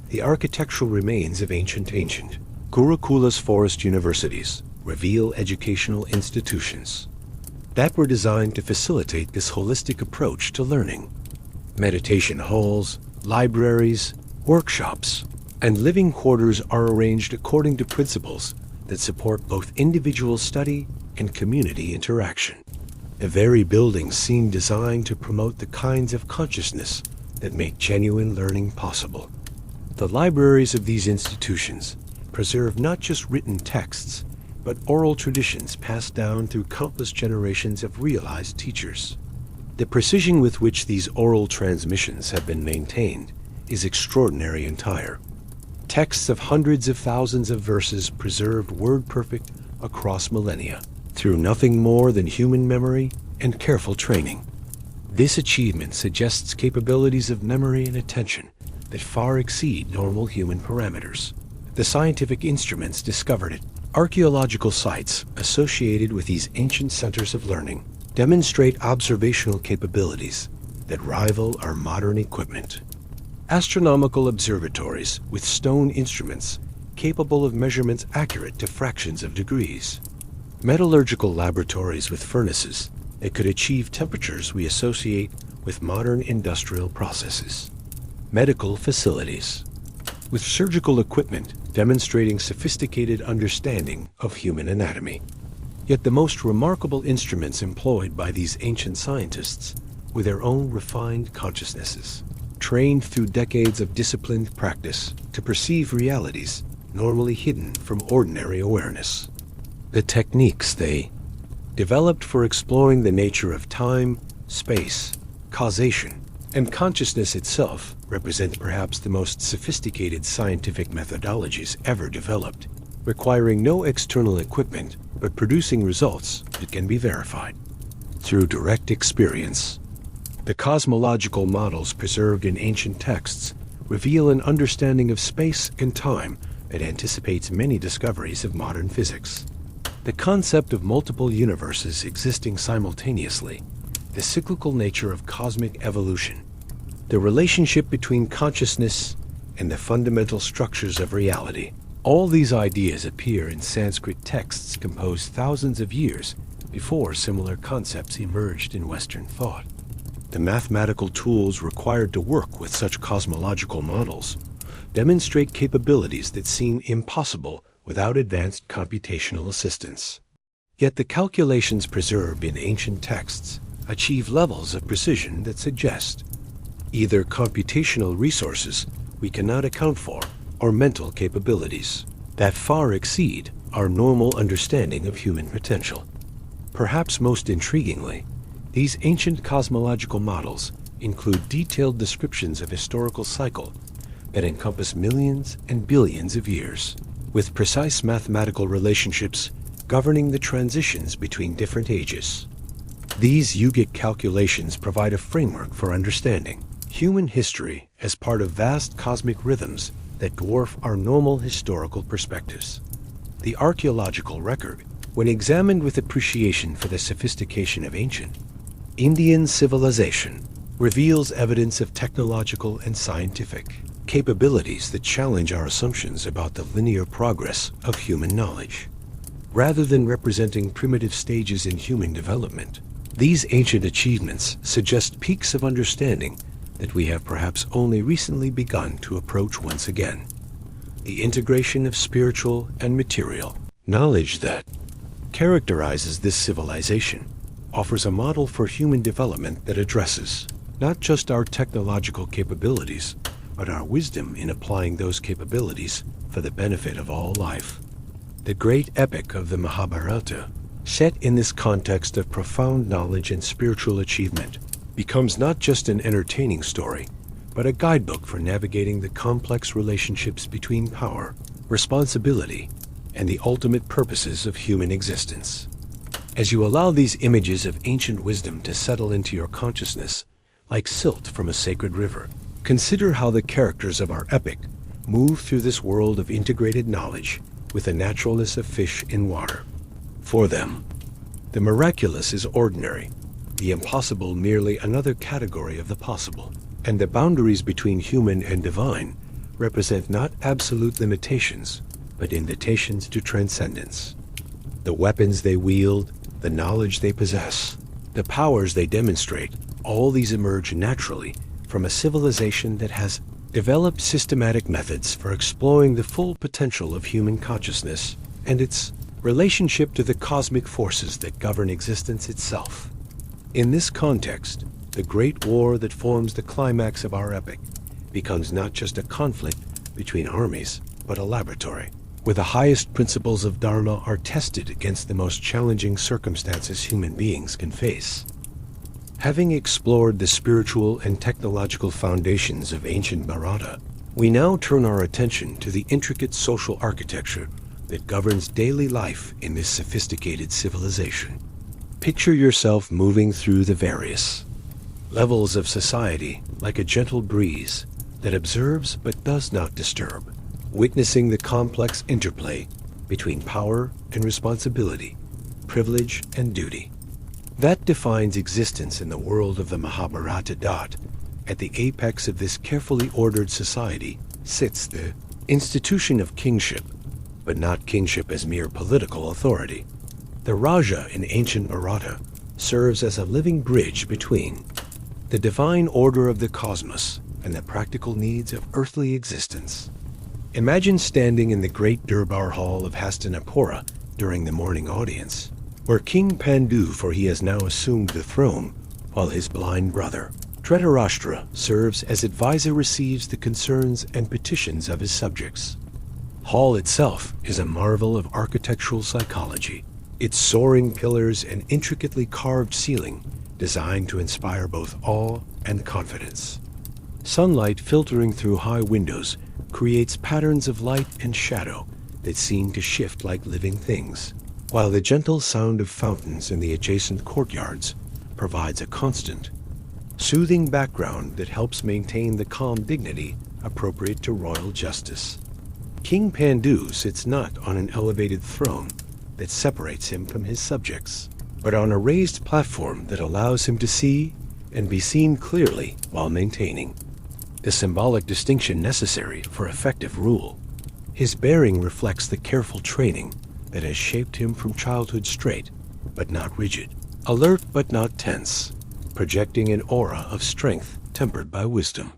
The architectural remains of ancient Gurukula's forest universities reveal educational institutions that were designed to facilitate this holistic approach to learning. Meditation halls, libraries, workshops, and living quarters are arranged according to principles that support both individual study and community interaction. The very buildings seem designed to promote the kinds of consciousness that make genuine learning possible. The libraries of these institutions preserve not just written texts, but oral traditions passed down through countless generations of realized teachers. The precision with which these oral transmissions have been maintained is extraordinary entire. Texts of hundreds of thousands of verses preserved word-perfect across millennia, through nothing more than human memory and careful training. This achievement suggests capabilities of memory and attention that far exceed normal human parameters. The scientific instruments discovered at archaeological sites associated with these ancient centers of learning demonstrate observational capabilities that rival our modern equipment. Astronomical observatories with stone instruments capable of measurements accurate to fractions of degrees. Metallurgical laboratories with furnaces that could achieve temperatures we associate with modern industrial processes. Medical facilities with surgical equipment demonstrating sophisticated understanding of human anatomy. Yet the most remarkable instruments employed by these ancient scientists were their own refined consciousnesses, trained through decades of disciplined practice to perceive realities normally hidden from ordinary awareness. The techniques they developed for exploring the nature of time, space, causation, and consciousness itself represent perhaps the most sophisticated scientific methodologies ever developed, requiring no external equipment but producing results that can be verified through direct experience. The cosmological models preserved in ancient texts reveal an understanding of space and time that anticipates many discoveries of modern physics. The concept of multiple universes existing simultaneously, the cyclical nature of cosmic evolution, the relationship between consciousness and the fundamental structures of reality. All these ideas appear in Sanskrit texts composed thousands of years before similar concepts emerged in Western thought. The mathematical tools required to work with such cosmological models demonstrate capabilities that seem impossible without advanced computational assistance. Yet the calculations preserved in ancient texts achieve levels of precision that suggest either computational resources we cannot account for or mental capabilities that far exceed our normal understanding of human potential. Perhaps most intriguingly, these ancient cosmological models include detailed descriptions of historical cycle that encompass millions and billions of years, with precise mathematical relationships governing the transitions between different ages. These yogic calculations provide a framework for understanding human history as part of vast cosmic rhythms that dwarf our normal historical perspectives. The archaeological record When examined with appreciation for the sophistication of ancient Indian civilization, reveals evidence of technological and scientific capabilities that challenge our assumptions about the linear progress of human knowledge. Rather than representing primitive stages in human development, these ancient achievements suggest peaks of understanding that we have perhaps only recently begun to approach once again. The integration of spiritual and material knowledge that characterizes this civilization offers a model for human development that addresses not just our technological capabilities, but our wisdom in applying those capabilities for the benefit of all life. The great epic of the Mahabharata, set in this context of profound knowledge and spiritual achievement, becomes not just an entertaining story, but a guidebook for navigating the complex relationships between power, responsibility, and the ultimate purposes of human existence. As you allow these images of ancient wisdom to settle into your consciousness, like silt from a sacred river, consider how the characters of our epic move through this world of integrated knowledge with the naturalness of fish in water. For them, the miraculous is ordinary, the impossible merely another category of the possible, and the boundaries between human and divine represent not absolute limitations, but invitations to transcendence. The weapons they wield, the knowledge they possess, the powers they demonstrate, all these emerge naturally from a civilization that has developed systematic methods for exploring the full potential of human consciousness and its relationship to the cosmic forces that govern existence itself. In this context, the great war that forms the climax of our epic becomes not just a conflict between armies, but a laboratory, where the highest principles of Dharma are tested against the most challenging circumstances human beings can face. Having explored the spiritual and technological foundations of ancient Bharata, we now turn our attention to the intricate social architecture that governs daily life in this sophisticated civilization. Picture yourself moving through the various levels of society like a gentle breeze that observes but does not disturb, witnessing the complex interplay between power and responsibility, privilege and duty. That defines existence in the world of the Mahabharata. At the apex of this carefully ordered society sits the institution of kingship, but not kingship as mere political authority. The Raja in ancient Bharata serves as a living bridge between the divine order of the cosmos and the practical needs of earthly existence. Imagine standing in the great Durbar Hall of Hastinapura during the morning audience, where King Pandu, for he has now assumed the throne, while his blind brother, Dhritarashtra, serves as advisor, receives the concerns and petitions of his subjects. Hall itself is a marvel of architectural psychology, its soaring pillars and intricately carved ceiling designed to inspire both awe and confidence. Sunlight filtering through high windows creates patterns of light and shadow that seem to shift like living things, while the gentle sound of fountains in the adjacent courtyards provides a constant, soothing background that helps maintain the calm dignity appropriate to royal justice. King Pandu sits not on an elevated throne that separates him from his subjects, but on a raised platform that allows him to see and be seen clearly while maintaining the symbolic distinction necessary for effective rule. His bearing reflects the careful training that has shaped him from childhood, straight but not rigid, alert but not tense, projecting an aura of strength tempered by wisdom.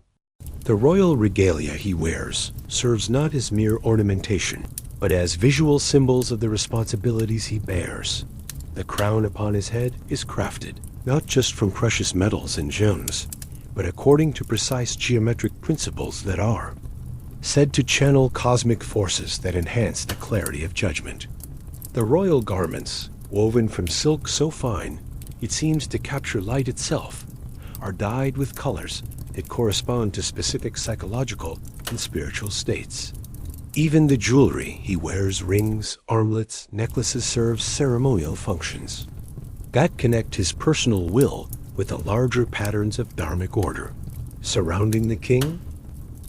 The royal regalia he wears serves not as mere ornamentation, but as visual symbols of the responsibilities he bears. The crown upon his head is crafted not just from precious metals and gems, but according to precise geometric principles that are said to channel cosmic forces that enhance the clarity of judgment. The royal garments, woven from silk so fine it seems to capture light itself, are dyed with colors that correspond to specific psychological and spiritual states. Even the jewelry he wears, rings, armlets, necklaces, serves ceremonial functions that connect his personal will with the larger patterns of dharmic order. Surrounding the king,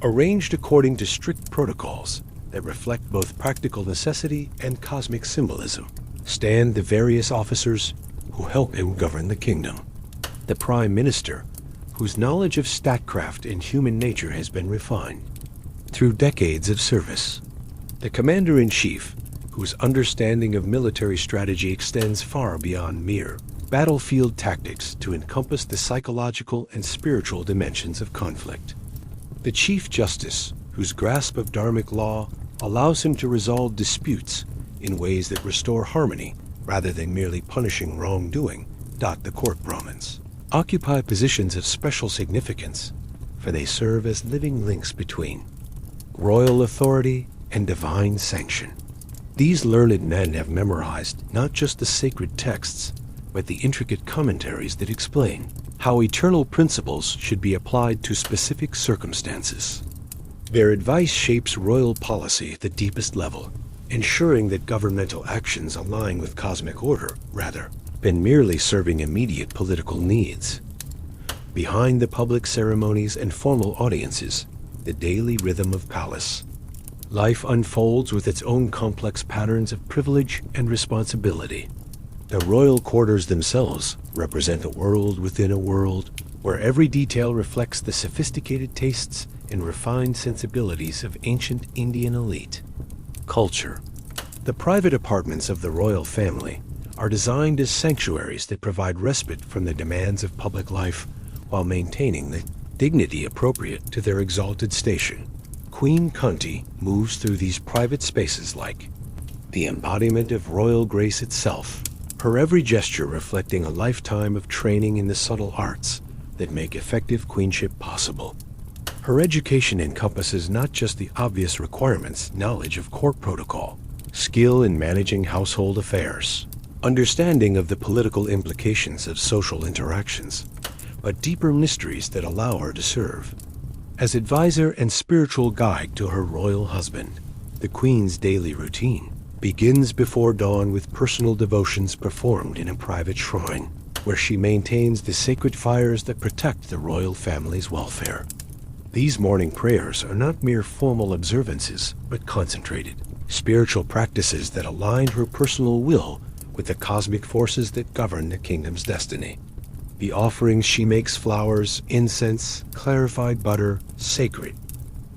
arranged according to strict protocols that reflect both practical necessity and cosmic symbolism, stand the various officers who help him govern the kingdom. The Prime Minister, whose knowledge of statecraft and human nature has been refined through decades of service. The Commander-in-Chief, whose understanding of military strategy extends far beyond mere battlefield tactics to encompass the psychological and spiritual dimensions of conflict. The Chief Justice, whose grasp of dharmic law allows him to resolve disputes in ways that restore harmony rather than merely punishing wrongdoing, the court Brahmins occupy positions of special significance, for they serve as living links between royal authority and divine sanction. These learned men have memorized not just the sacred texts, but the intricate commentaries that explain how eternal principles should be applied to specific circumstances. Their advice shapes royal policy at the deepest level, ensuring that governmental actions align with cosmic order rather than merely serving immediate political needs. Behind the public ceremonies and formal audiences, the daily rhythm of palace, life unfolds with its own complex patterns of privilege and responsibility. The royal quarters themselves represent a world within a world, where every detail reflects the sophisticated tastes and refined sensibilities of ancient Indian elite culture. The private apartments of the royal family are designed as sanctuaries that provide respite from the demands of public life while maintaining the dignity appropriate to their exalted station. Queen Kunti moves through these private spaces like the embodiment of royal grace itself, her every gesture reflecting a lifetime of training in the subtle arts that make effective queenship possible. Her education encompasses not just the obvious requirements, knowledge of court protocol, skill in managing household affairs, understanding of the political implications of social interactions, but deeper mysteries that allow her to serve as advisor and spiritual guide to her royal husband. The Queen's daily routine begins before dawn with personal devotions performed in a private shrine, where she maintains the sacred fires that protect the royal family's welfare. These morning prayers are not mere formal observances, but concentrated, spiritual practices that align her personal will with the cosmic forces that govern the kingdom's destiny. The offerings she makes, flowers, incense, clarified butter, sacred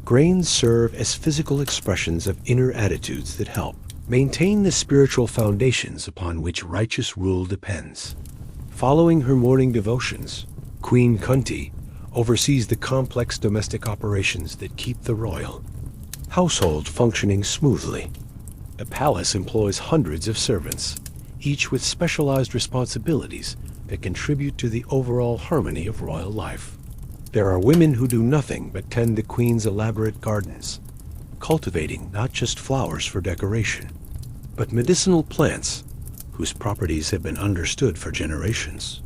grains, serve as physical expressions of inner attitudes that help maintain the spiritual foundations upon which righteous rule depends. Following her morning devotions, Queen Kunti oversees the complex domestic operations that keep the royal household functioning smoothly. The palace employs hundreds of servants, each with specialized responsibilities that contribute to the overall harmony of royal life. There are women who do nothing but tend the Queen's elaborate gardens, cultivating not just flowers for decoration, but medicinal plants whose properties have been understood for generations.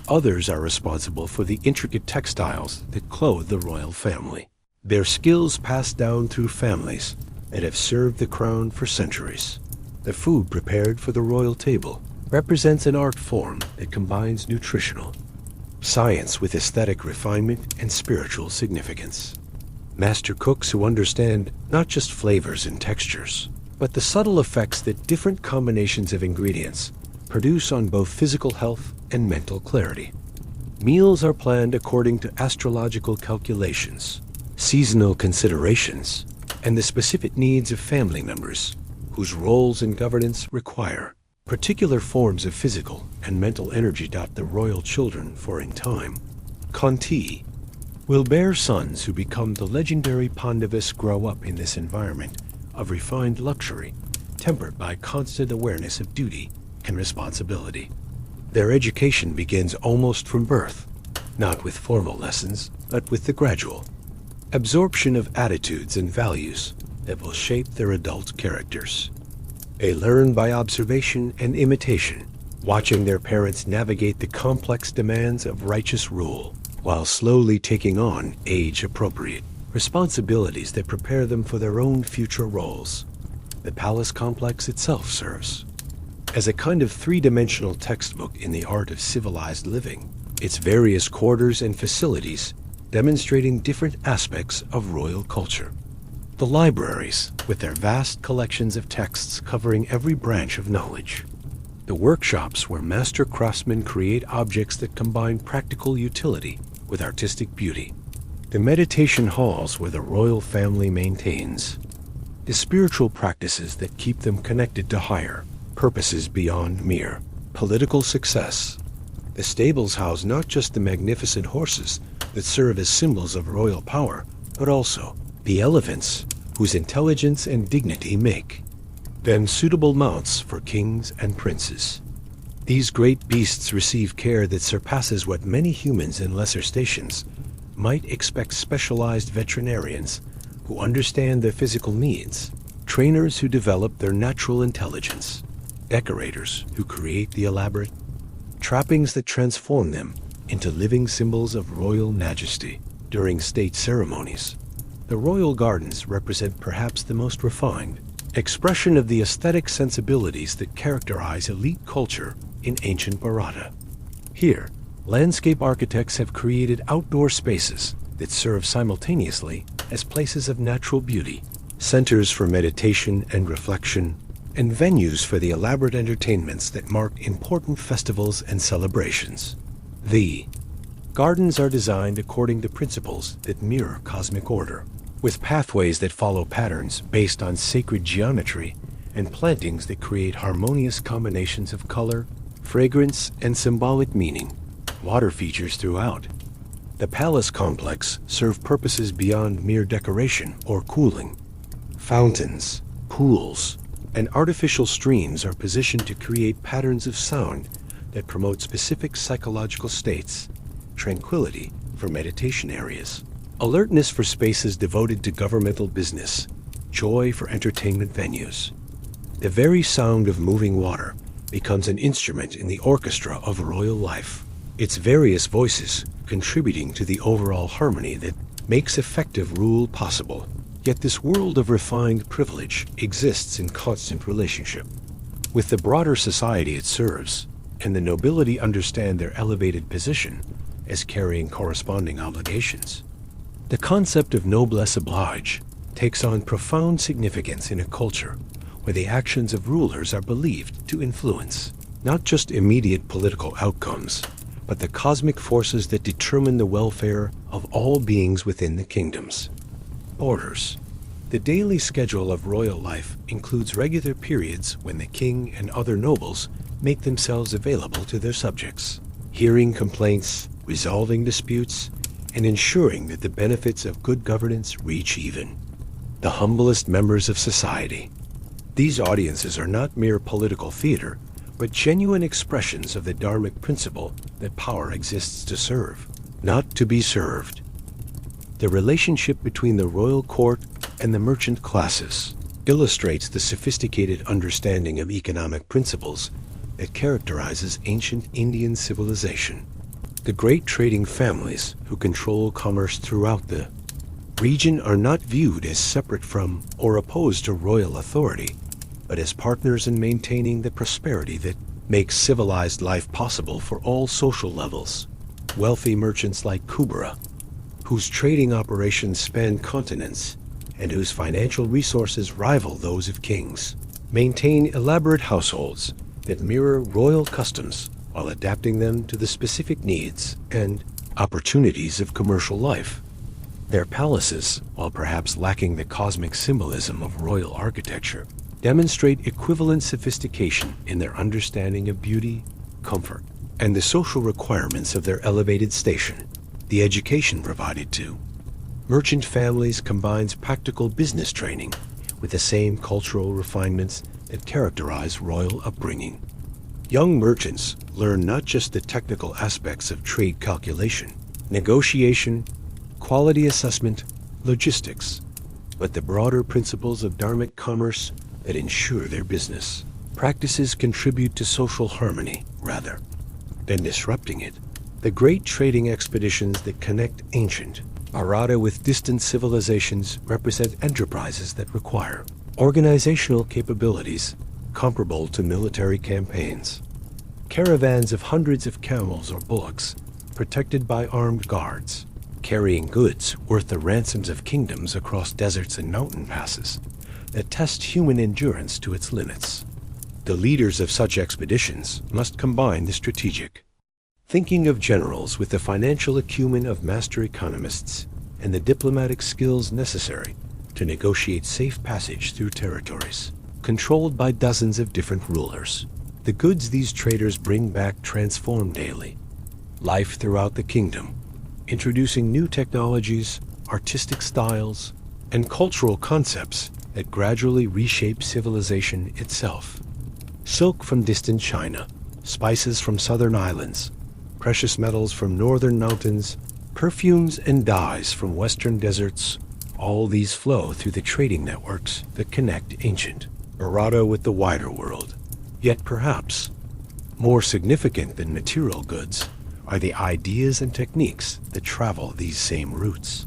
Others are responsible for the intricate textiles that clothe the royal family, their skills passed down through families that have served the crown for centuries. The food prepared for the royal table represents an art form that combines nutritional science with aesthetic refinement and spiritual significance. Master cooks who understand not just flavors and textures, but the subtle effects that different combinations of ingredients produce on both physical health and mental clarity. Meals are planned according to astrological calculations, seasonal considerations, and the specific needs of family members, whose roles in governance require particular forms of physical and mental energy. The royal children, for in time, Kunti, will bear sons who become the legendary Pandavas, grow up in this environment of refined luxury, tempered by constant awareness of duty and responsibility. Their education begins almost from birth, not with formal lessons, but with the gradual absorption of attitudes and values that will shape their adult characters. They learn by observation and imitation, watching their parents navigate the complex demands of righteous rule, while slowly taking on age-appropriate responsibilities that prepare them for their own future roles. The palace complex itself serves as a kind of three-dimensional textbook in the art of civilized living, its various quarters and facilities demonstrating different aspects of royal culture. The libraries, with their vast collections of texts covering every branch of knowledge, the workshops where master craftsmen create objects that combine practical utility with artistic beauty, the meditation halls where the royal family maintains, the spiritual practices that keep them connected to higher purposes beyond mere political success. The stables house not just the magnificent horses that serve as symbols of royal power, but also the elephants whose intelligence and dignity make them suitable mounts for kings and princes. These great beasts receive care that surpasses what many humans in lesser stations might expect. Specialized veterinarians who understand their physical needs, trainers who develop their natural intelligence, decorators who create the elaborate trappings that transform them into living symbols of royal majesty. During state ceremonies, the royal gardens represent perhaps the most refined expression of the aesthetic sensibilities that characterize elite culture in ancient Bharata. Here, landscape architects have created outdoor spaces that serve simultaneously as places of natural beauty, centers for meditation and reflection, and venues for the elaborate entertainments that mark important festivals and celebrations. The gardens are designed according to principles that mirror cosmic order, with pathways that follow patterns based on sacred geometry and plantings that create harmonious combinations of color, fragrance, and symbolic meaning. Water features throughout. The palace complex serve purposes beyond mere decoration or cooling. Fountains, pools, and artificial streams are positioned to create patterns of sound that promote specific psychological states, tranquility for meditation areas, alertness for spaces devoted to governmental business, joy for entertainment venues. The very sound of moving water becomes an instrument in the orchestra of royal life, its various voices contributing to the overall harmony that makes effective rule possible. Yet this world of refined privilege exists in constant relationship with the broader society it serves, and the nobility understand their elevated position as carrying corresponding obligations. The concept of noblesse oblige takes on profound significance in a culture where the actions of rulers are believed to influence not just immediate political outcomes, but the cosmic forces that determine the welfare of all beings within the kingdoms. Orders. The daily schedule of royal life includes regular periods when the king and other nobles make themselves available to their subjects, hearing complaints, resolving disputes, and ensuring that the benefits of good governance reach even the humblest members of society. These audiences are not mere political theater, but genuine expressions of the dharmic principle that power exists to serve, not to be served. The relationship between the royal court and the merchant classes illustrates the sophisticated understanding of economic principles that characterizes ancient Indian civilization. The great trading families who control commerce throughout the region are not viewed as separate from or opposed to royal authority, but as partners in maintaining the prosperity that makes civilized life possible for all social levels. Wealthy merchants like Kubera, whose trading operations span continents and whose financial resources rival those of kings, maintain elaborate households that mirror royal customs while adapting them to the specific needs and opportunities of commercial life. Their palaces, while perhaps lacking the cosmic symbolism of royal architecture, demonstrate equivalent sophistication in their understanding of beauty, comfort, and the social requirements of their elevated station. The education provided to merchant families combines practical business training with the same cultural refinements that characterize royal upbringing. Young merchants learn not just the technical aspects of trade calculation, negotiation, quality assessment, logistics, but the broader principles of dharmic commerce that ensure their business practices contribute to social harmony rather than disrupting it. The great trading expeditions that connect ancient Bharata with distant civilizations represent enterprises that require organizational capabilities comparable to military campaigns. Caravans of hundreds of camels or bullocks, protected by armed guards, carrying goods worth the ransoms of kingdoms across deserts and mountain passes that test human endurance to its limits. The leaders of such expeditions must combine the strategic thinking of generals with the financial acumen of master economists and the diplomatic skills necessary to negotiate safe passage through territories controlled by dozens of different rulers. The goods these traders bring back transform daily life throughout the kingdom, introducing new technologies, artistic styles, and cultural concepts that gradually reshape civilization itself. Silk from distant China, spices from southern islands, precious metals from northern mountains, perfumes and dyes from western deserts, all these flow through the trading networks that connect ancient Bharata with the wider world. Yet perhaps more significant than material goods are the ideas and techniques that travel these same routes.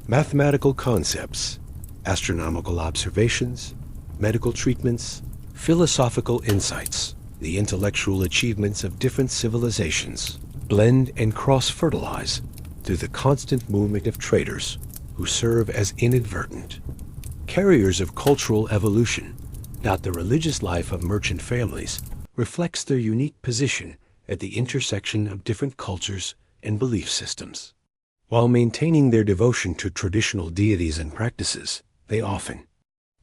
Mathematical concepts, astronomical observations, medical treatments, philosophical insights, the intellectual achievements of different civilizations blend and cross-fertilize through the constant movement of traders who serve as inadvertent carriers of cultural evolution. Not the religious life of merchant families reflects their unique position at the intersection of different cultures and belief systems. While maintaining their devotion to traditional deities and practices, they often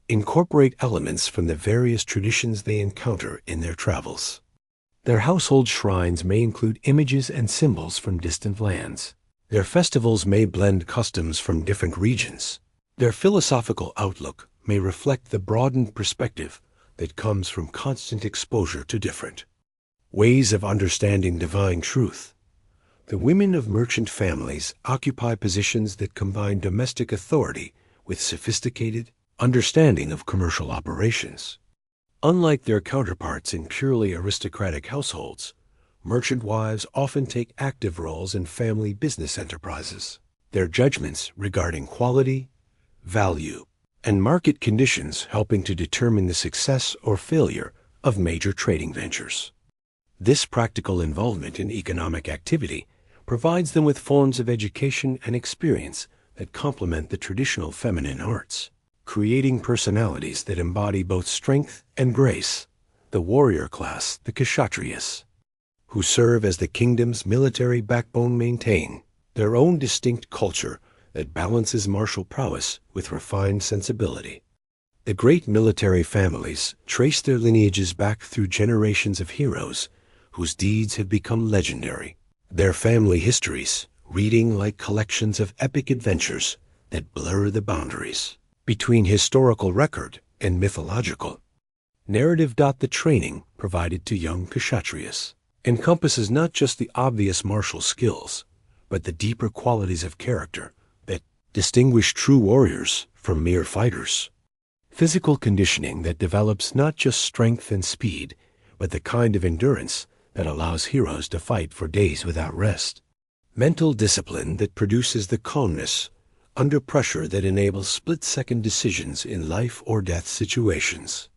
incorporate elements from the various traditions they encounter in their travels. Their household shrines may include images and symbols from distant lands. Their festivals may blend customs from different regions. Their philosophical outlook may reflect the broadened perspective that comes from constant exposure to different ways of understanding divine truth. The women of merchant families occupy positions that combine domestic authority with sophisticated understanding of commercial operations. Unlike their counterparts in purely aristocratic households, merchant wives often take active roles in family business enterprises. Their judgments regarding quality, value, and market conditions helping to determine the success or failure of major trading ventures. This practical involvement in economic activity provides them with forms of education and experience that complement the traditional feminine arts, creating personalities that embody both strength and grace. The warrior class, the Kshatriyas, who serve as the kingdom's military backbone, maintain their own distinct culture that balances martial prowess with refined sensibility. The great military families trace their lineages back through generations of heroes whose deeds have become legendary. Their family histories, reading like collections of epic adventures that blur the boundaries between historical record and mythological narrative. The training provided to young Kshatriyas encompasses not just the obvious martial skills, but the deeper qualities of character that distinguish true warriors from mere fighters. Physical conditioning that develops not just strength and speed, but the kind of endurance that allows heroes to fight for days without rest. Mental discipline that produces the calmness under pressure that enables split-second decisions in life or death situations.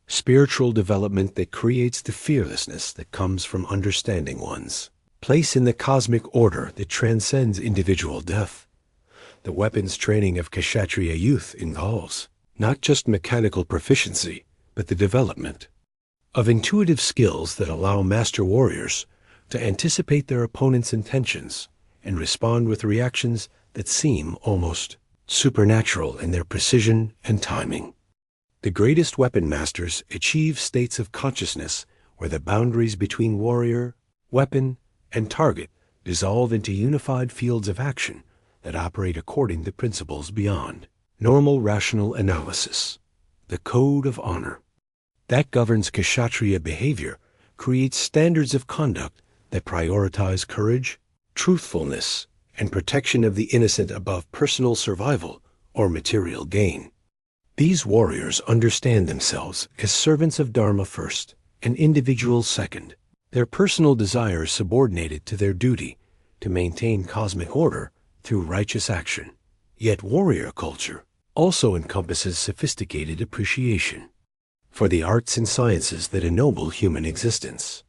Spiritual development that creates the fearlessness that comes from understanding one's place in the cosmic order that transcends individual death. The weapons training of Kshatriya youth involves not just mechanical proficiency, but the development of intuitive skills that allow master warriors to anticipate their opponent's intentions and respond with reactions that seem almost supernatural in their precision and timing. The greatest weapon masters achieve states of consciousness where the boundaries between warrior, weapon, and target dissolve into unified fields of action that operate according to principles beyond normal rational analysis. The code of honor that governs Kshatriya behavior creates standards of conduct that prioritize courage, truthfulness, and protection of the innocent above personal survival or material gain. These warriors understand themselves as servants of Dharma first and individuals second, their personal desires subordinated to their duty to maintain cosmic order through righteous action. Yet warrior culture also encompasses sophisticated appreciation for the arts and sciences that ennoble human existence.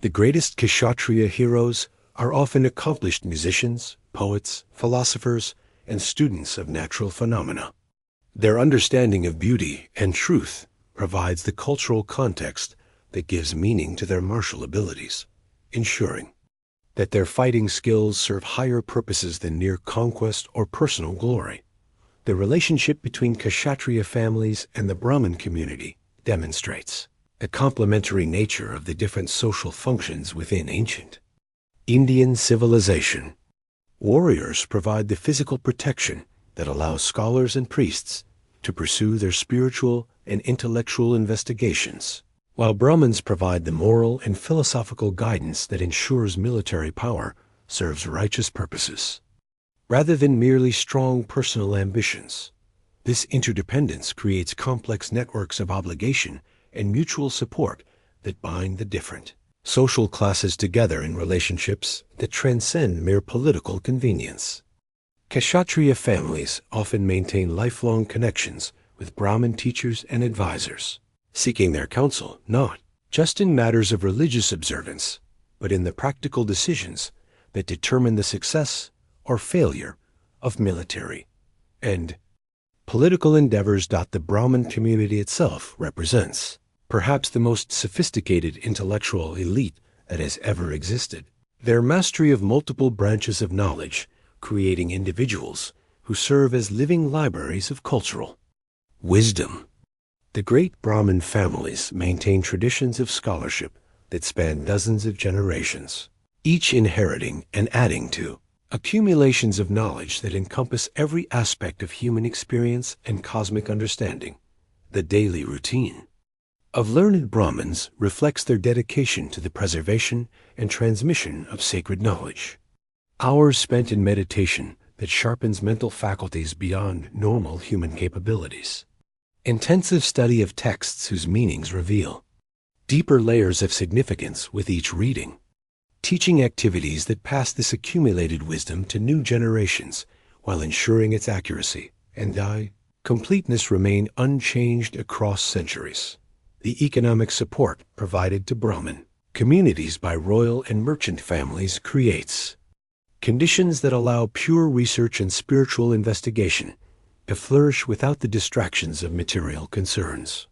The greatest Kshatriya heroes are often accomplished musicians, poets, philosophers, and students of natural phenomena. Their understanding of beauty and truth provides the cultural context that gives meaning to their martial abilities, ensuring that their fighting skills serve higher purposes than mere conquest or personal glory. The relationship between Kshatriya families and the Brahmin community demonstrates the complementary nature of the different social functions within ancient Indian civilization. Warriors provide the physical protection that allows scholars and priests to pursue their spiritual and intellectual investigations, while Brahmins provide the moral and philosophical guidance that ensures military power serves righteous purposes, rather than merely strong personal ambitions. This interdependence creates complex networks of obligation and mutual support that bind the different social classes together in relationships that transcend mere political convenience. Kshatriya families often maintain lifelong connections with Brahmin teachers and advisors, seeking their counsel not just in matters of religious observance, but in the practical decisions that determine the success or failure of military and political endeavors. The Brahmin community itself represents perhaps the most sophisticated intellectual elite that has ever existed. Their mastery of multiple branches of knowledge, creating individuals who serve as living libraries of cultural wisdom. The great Brahmin families maintain traditions of scholarship that span dozens of generations, each inheriting and adding to accumulations of knowledge that encompass every aspect of human experience and cosmic understanding. The daily routine of learned Brahmins reflects their dedication to the preservation and transmission of sacred knowledge. Hours spent in meditation that sharpens mental faculties beyond normal human capabilities. Intensive study of texts whose meanings reveal deeper layers of significance with each reading. Teaching activities that pass this accumulated wisdom to new generations while ensuring its accuracy and completeness remain unchanged across centuries. The economic support provided to Brahmin communities by royal and merchant families creates conditions that allow pure research and spiritual investigation to flourish without the distractions of material concerns.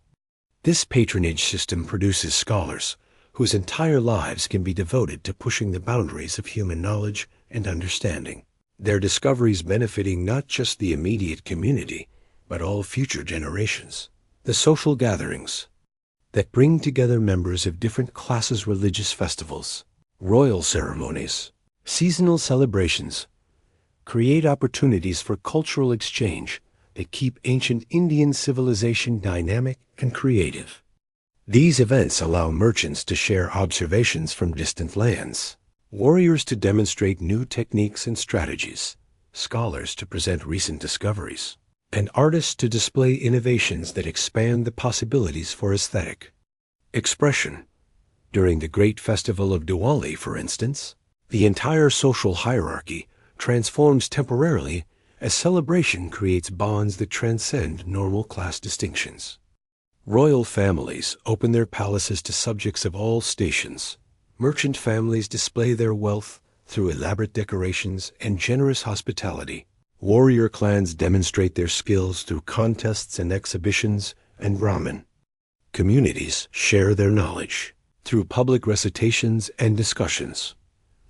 This patronage system produces scholars whose entire lives can be devoted to pushing the boundaries of human knowledge and understanding, their discoveries benefiting not just the immediate community, but all future generations. The social gatherings that bring together members of different classes, religious festivals, royal ceremonies, seasonal celebrations, create opportunities for cultural exchange that keep ancient Indian civilization dynamic and creative. These events allow merchants to share observations from distant lands, warriors to demonstrate new techniques and strategies, scholars to present recent discoveries, and artists to display innovations that expand the possibilities for aesthetic expression. During the great festival of Diwali, for instance, the entire social hierarchy transforms temporarily as celebration creates bonds that transcend normal class distinctions. Royal families open their palaces to subjects of all stations. Merchant families display their wealth through elaborate decorations and generous hospitality. Warrior clans demonstrate their skills through contests and exhibitions, and Brahmin communities share their knowledge through public recitations and discussions.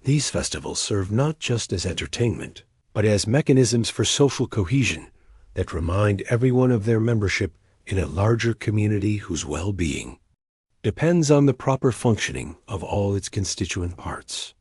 These festivals serve not just as entertainment, but as mechanisms for social cohesion that remind everyone of their membership in a larger community whose well-being depends on the proper functioning of all its constituent parts.